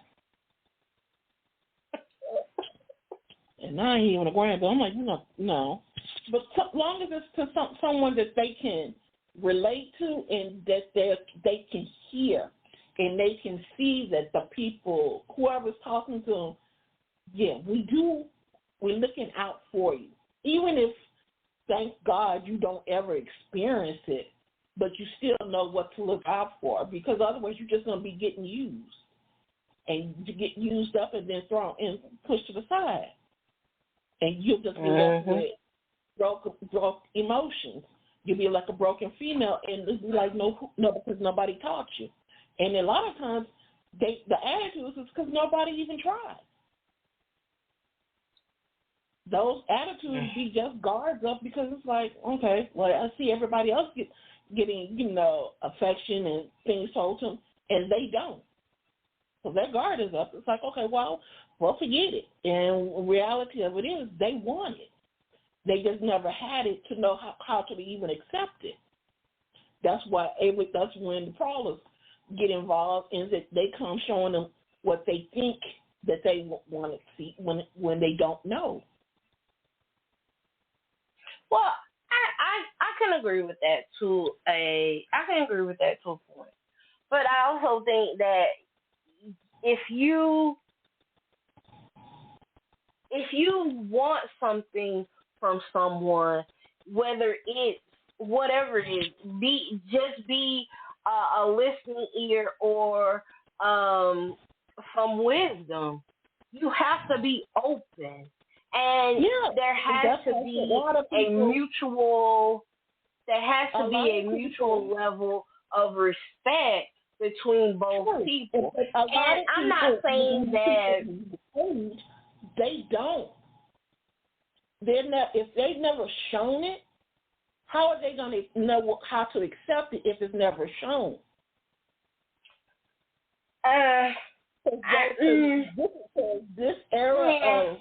And I ain't even a granny, but I'm like, no. But so long as it's to someone that they can relate to and that they can hear and they can see that the people, whoever's talking to them, we're looking out for you. Even if, thank God, you don't ever experience it, but you still know what to look out for, because otherwise you're just going to be getting used. And you get used up and then thrown and pushed to the side. And you'll just be left with broke emotions. You'll be like a broken female, and it'll be like, no, because nobody taught you. And a lot of times, the attitudes is because nobody even tried. Those attitudes be just guards up because it's like, okay, well, I see everybody else getting, affection and things told to them, and they don't. So their guard is up. It's like, okay, well, forget it. And the reality of it is they want it. They just never had it to know how to even accept it. That's when the problems get involved, is that they come showing them what they think that they want to see when they don't know. Well, I can agree with that to a point. But I also think that if you want something from someone, whether it's whatever it is, be a listening ear or some wisdom, you have to be open. And there has to be a mutual level of respect between both people. And I'm not saying that they don't. If they've never shown it, how are they going to know how to accept it if it's never shown? This era of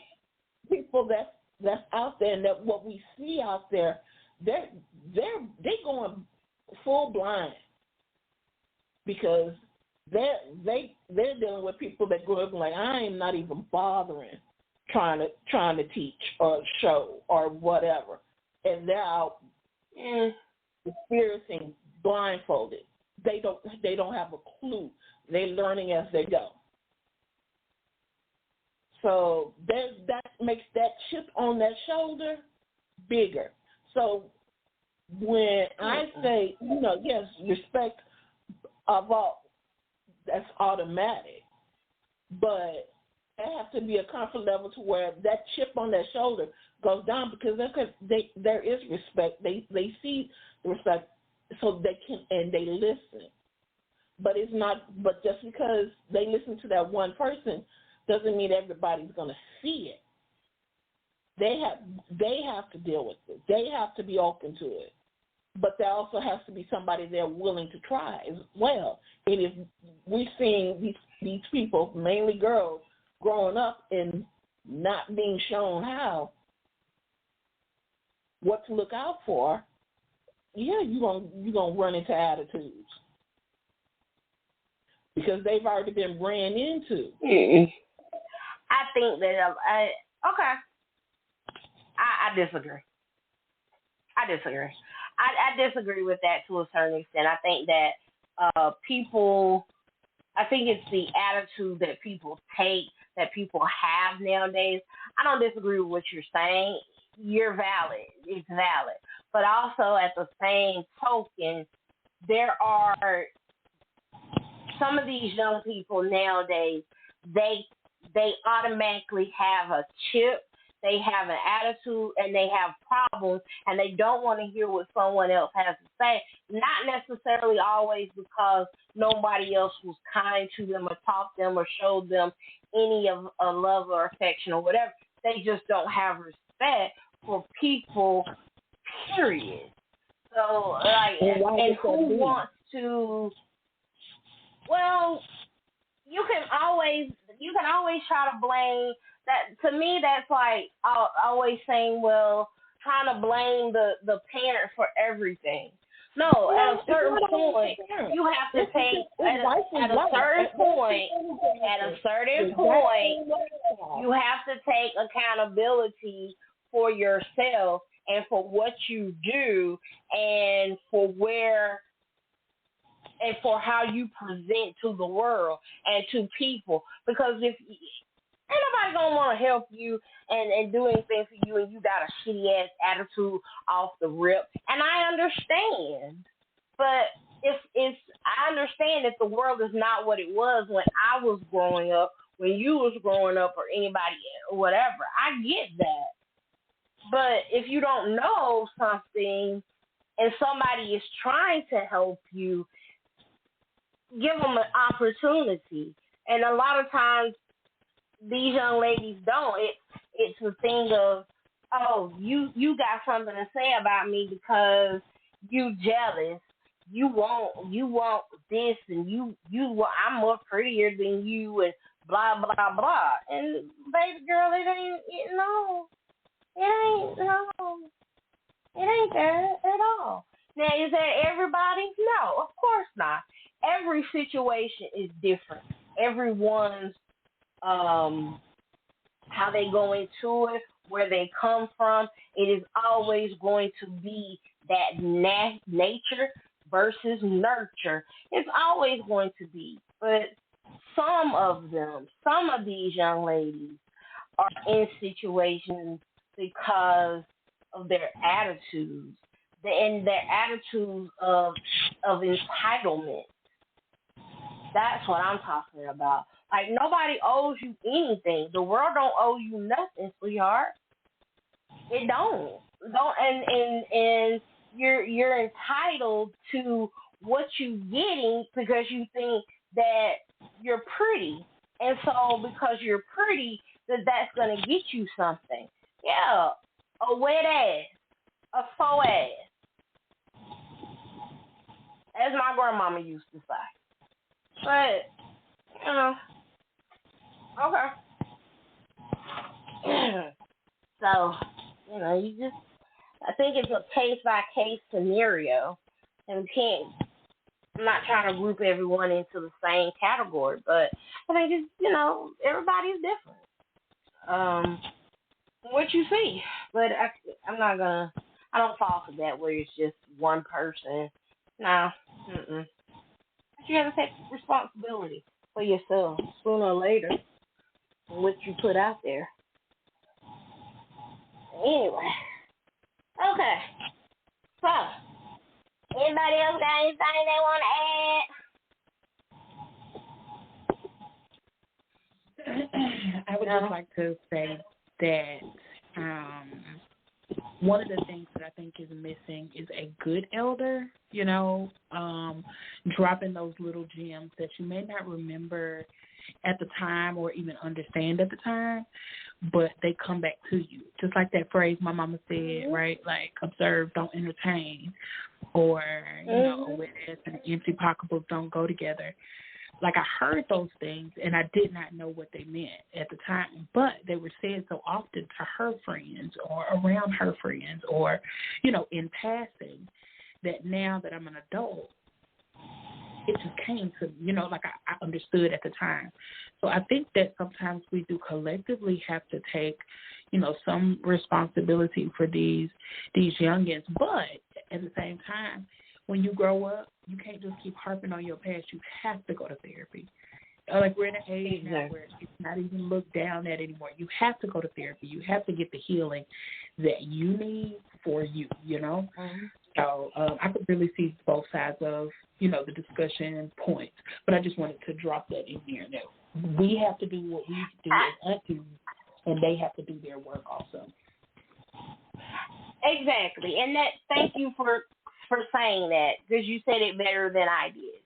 people that's out there, and that what we see out there, they're going full blind because they're dealing with people that grew up like, I am not even bothering trying to teach or show or whatever, and they're out experiencing blindfolded. They don't have a clue. They're learning as they go. So that makes that chip on that shoulder bigger. So when I say, yes, respect of all, that's automatic, but there has to be a comfort level to where that chip on that shoulder goes down, because there is respect. They see the respect, so they can, and they listen. But it's not. But just because they listen to that one person doesn't mean everybody's going to see it. They have to deal with it. They have to be open to it. But there also has to be somebody there willing to try as well. And if we're seeing these people, mainly girls, growing up and not being shown what to look out for, you're gonna run into attitudes because they've already been ran into. I think that I disagree. I disagree with that to a certain extent. I think that I think it's the attitude that people take, that people have nowadays. I don't disagree with what you're saying. You're valid. It's valid. But also at the same token, there are some of these young people nowadays, they automatically have a chip, they have an attitude, and they have problems, and they don't want to hear what someone else has to say, not necessarily always because nobody else was kind to them or taught them or showed them any of a love or affection or whatever. They just don't have respect for people, period. So, and who wants to, well, you can always try to blame that. To me, that's like always saying, well, trying to blame the parent for everything. No, at a certain point, you have to take at a certain point, you have to take accountability for yourself and for what you do and for how you present to the world and to people. Because if ain't nobody gonna want to help you and do anything for you, and you got a shitty ass attitude off the rip. And I understand, but I understand that the world is not what it was when I was growing up, when you was growing up, or anybody or whatever. I get that, but if you don't know something and somebody is trying to help you, give them an opportunity. And a lot of times, these young ladies don't. It's a thing of, oh, you got something to say about me because you jealous. You want this, and you I'm more prettier than you, and blah blah blah. And baby girl, it ain't that at all. Now, is that everybody? No, of course not. Every situation is different. Everyone's how they go into it, where they come from, it is always going to be that nature versus nurture. It's always going to be. But some of these young ladies are in situations because of their attitudes, and their attitudes of entitlement. That's what I'm talking about. Like, nobody owes you anything. The world don't owe you nothing, sweetheart. It don't. And you're entitled to what you getting because you think that you're pretty. And so because you're pretty, that's gonna get you something. Yeah. A wet ass. A faux ass. As my grandmama used to say. But okay. So, I think it's a case-by-case scenario. And I'm not trying to group everyone into the same category, but I think it's, everybody's different. what you see. But I don't fall for that where it's just one person. Nah, mm-mm. You gotta take responsibility for yourself sooner or later, what you put out there. Anyway, okay. So, anybody else got anything they want to add? I would just like to say that one of the things that I think is missing is a good elder, dropping those little gems that you may not remember at the time or even understand at the time, but they come back to you. Just like that phrase my mama said, right? Like, observe, don't entertain. Or, a wet ass and an empty pocketbook don't go together. Like, I heard those things, and I did not know what they meant at the time, but they were said so often to her friends or around her friends or, in passing, that now that I'm an adult, it just came to, like I understood at the time. So I think that sometimes we do collectively have to take, some responsibility for these youngins, but at the same time, when you grow up, you can't just keep harping on your past. You have to go to therapy. Like, we're in an age now where it's not even looked down at anymore. You have to go to therapy. You have to get the healing that you need for you, Mm-hmm. So I could really see both sides of, the discussion points. But I just wanted to drop that in here. That we have to do what we do as aunties, and they have to do their work also. Exactly. And thank you for saying that, because you said it better than I did.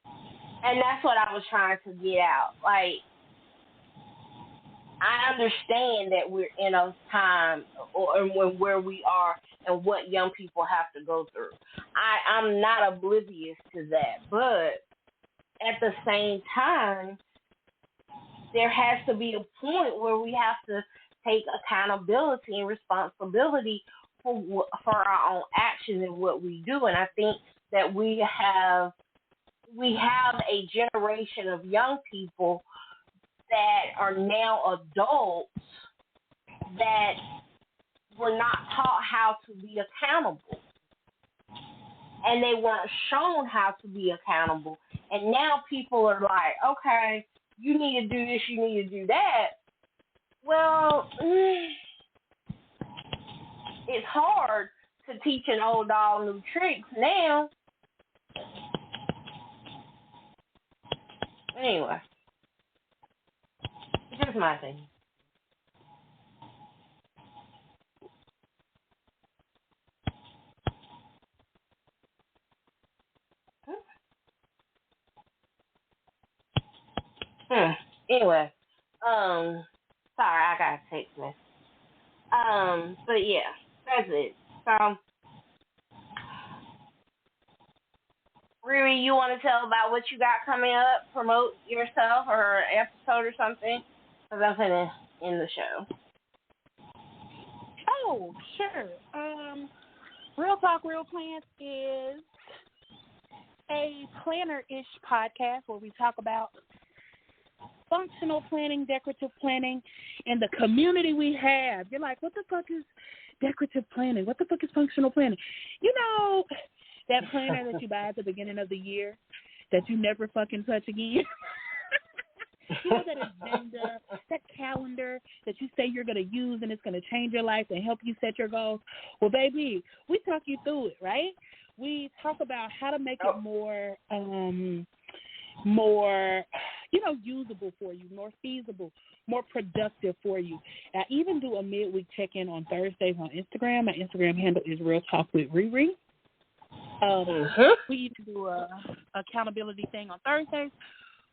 And that's what I was trying to get out. Like, I understand that we're in a time where we are and what young people have to go through. I'm not oblivious to that. But at the same time, there has to be a point where we have to take accountability and responsibility for our own actions and what we do. And I think that we have a generation of young people that are now adults that were not taught how to be accountable. And they weren't shown how to be accountable. And now people are like, okay, you need to do this, you need to do that. Well, it's hard to teach an old dog new tricks now. Anyway, it's just my thing. Anyway, sorry, I got a text message. But yeah, that's it. So, Riri, you want to tell about what you got coming up? Promote yourself or an episode or something? Because I'm going to end the show. Oh, sure. Real Talk, Real Plans is a planner-ish podcast where we talk about functional planning, decorative planning, and the community we have. You're like, what the fuck is decorative planning? What the fuck is functional planning? That planner that you buy at the beginning of the year that you never fucking touch again. That agenda, that calendar that you say you're going to use and it's going to change your life and help you set your goals. Well, baby, we talk you through it, right? We talk about how to make it more usable for you, more feasible, more productive for you. I even do a midweek check-in on Thursdays on Instagram. My Instagram handle is Real Talk with Riri. We even do a accountability thing on Thursdays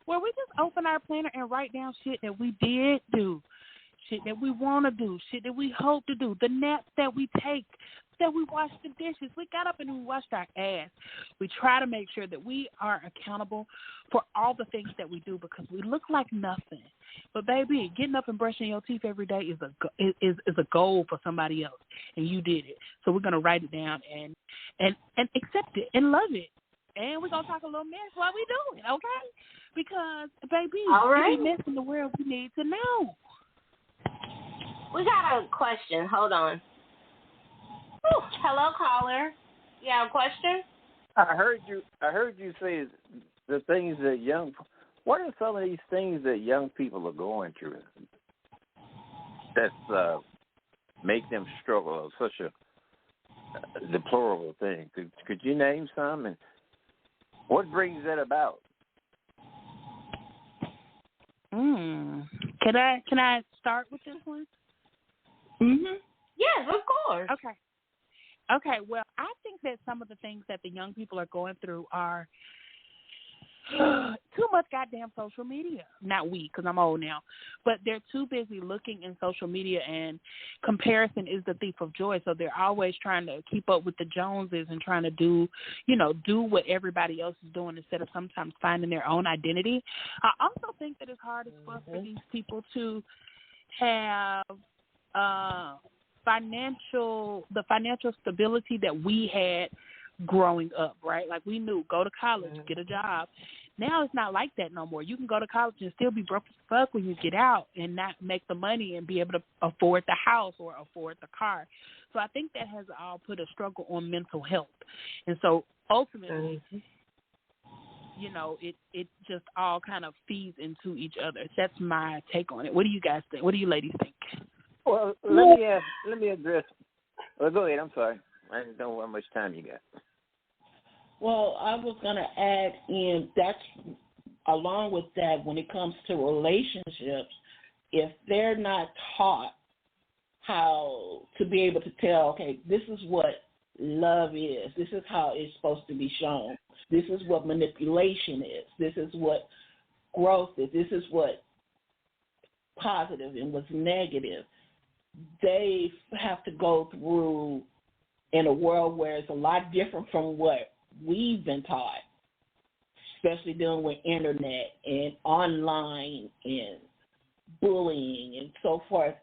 where we just open our planner and write down shit that we did do, shit that we want to do, shit that we hope to do, the naps that we take, that we wash the dishes. We got up and we washed our ass. We try to make sure that we are accountable for all the things that we do because we look like nothing. But, baby, getting up and brushing your teeth every day is a goal for somebody else, and you did it. So we're going to write it down and accept it and love it. And we're going to talk a little mess while we do it, okay? Because, baby, all right. any mess in the world we need to know. We got a question. Hold on. Ooh, hello, caller. You have a question? I heard you say the things that what are some of these things that young people are going through that's make them struggle? Such a deplorable thing. Could you name some? And what brings that about? Can I start with this one? Yes, of course. Okay. Well, I think that some of the things that the young people are going through are too much goddamn social media. Not we, because I'm old now, but they're too busy looking in social media, and comparison is the thief of joy. So they're always trying to keep up with the Joneses and trying to do what everybody else is doing instead of sometimes finding their own identity. I also think that it's hard as fuck for these people to have the financial stability that we had growing up, right? Like, we knew, go to college, get a job. Now it's not like that no more. You can go to college and still be broke as fuck when you get out and not make the money and be able to afford the house or afford the car. So I think that has all put a struggle on mental health. And so ultimately, it just all kind of feeds into each other. That's my take on it. What do you guys think? What do you ladies think? Well, let me address. Well, go ahead. I'm sorry. I didn't know how much time you got. Well, I was going to add in that's along with that, when it comes to relationships, if they're not taught how to be able to tell, okay, this is what love is, this is how it's supposed to be shown, this is what manipulation is, this is what growth is, this is what positive and what's negative, they have to go through in a world where it's a lot different from what we've been taught, especially dealing with internet and online and bullying and so forth,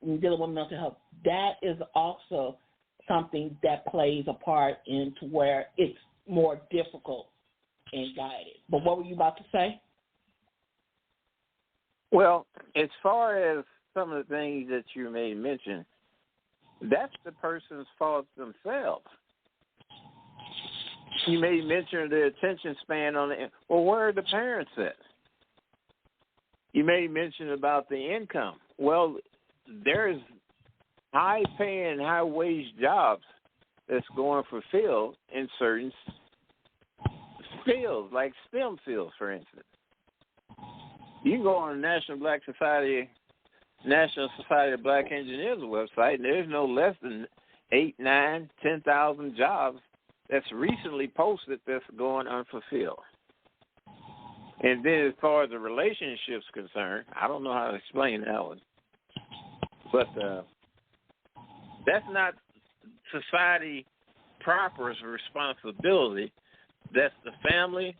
and dealing with mental health. That is also something that plays a part into where it's more difficult and guided. But what were you about to say? Well, as far as some of the things that you may mention, that's the person's fault themselves. You may mention the attention span on the. Well, where are the parents at? You may mention about the income. Well, there's high-paying, high-wage jobs that's going fulfilled in certain fields, like STEM fields, for instance. You can go on the National Society of Black Engineers website, and there's no less than 8, 9, 10,000 jobs that's recently posted that's going unfulfilled. And then as far as the relationship's concerned, I don't know how to explain that one. But that's not society proper's responsibility. That's the family.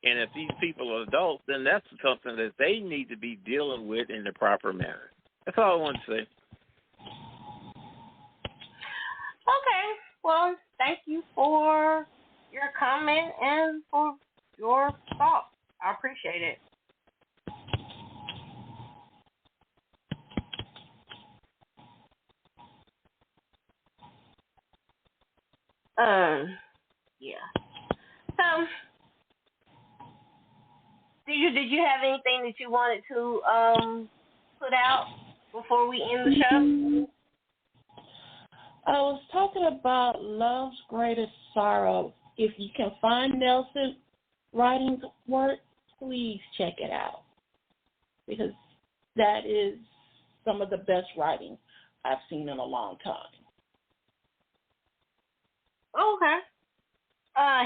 And if these people are adults, then that's something that they need to be dealing with in the proper manner. That's all I want to say. Okay. Well, thank you for your comment and for your thoughts. I appreciate it. Yeah. So, did you have anything that you wanted to put out before we end the show? I was talking about Love's Greatest Sorrow. If you can find Nelson writing's work, please check it out, because that is some of the best writing I've seen in a long time. Okay.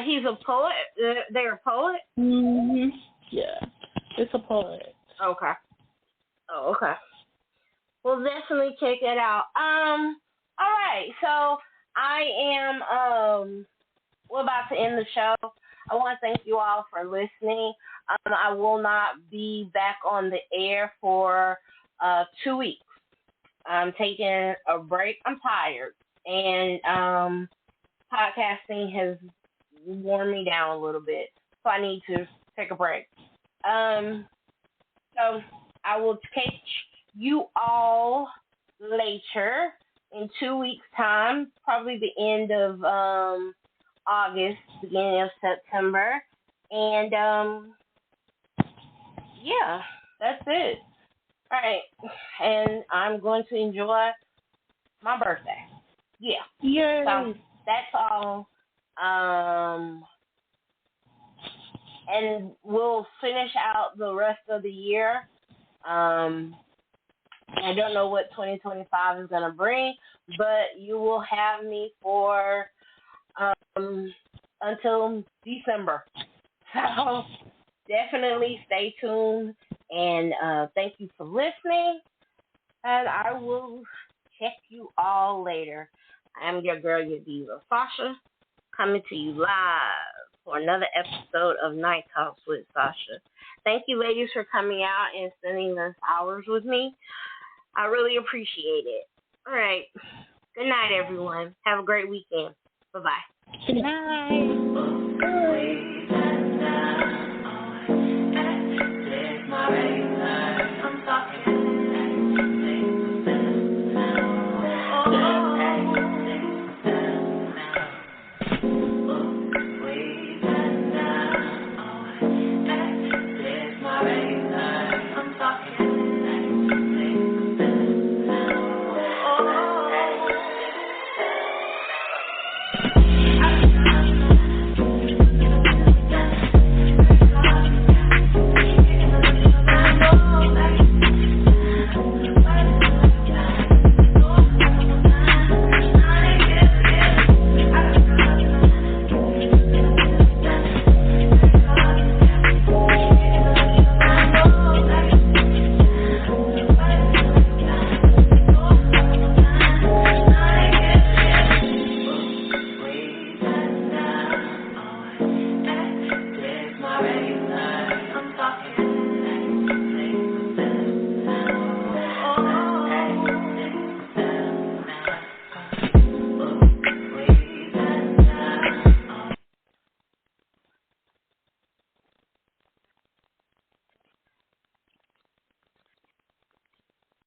He's a poet. They're a poet? Mm-hmm. Yeah, it's a poet. Okay. Oh, okay. Well, definitely check it out. All right. So I am we're about to end the show. I want to thank you all for listening. I will not be back on the air for 2 weeks. I'm taking a break. I'm tired, and podcasting has worn me down a little bit, so I need to take a break. So I will catch you all later in 2 weeks' time, probably the end of August, beginning of September. And yeah, that's it. All right. And I'm going to enjoy my birthday. Yeah. Yay. So that's all. And we'll finish out the rest of the year. I don't know what 2025 is going to bring, but you will have me for until December. So definitely stay tuned, and thank you for listening, and I will check you all later. I'm your girl, your diva, Sasha, coming to you live for another episode of Night Talks with Sasha. Thank you, ladies, for coming out and spending this hours with me. I really appreciate it. All right. Good night, everyone. Have a great weekend. Bye-bye. Good night.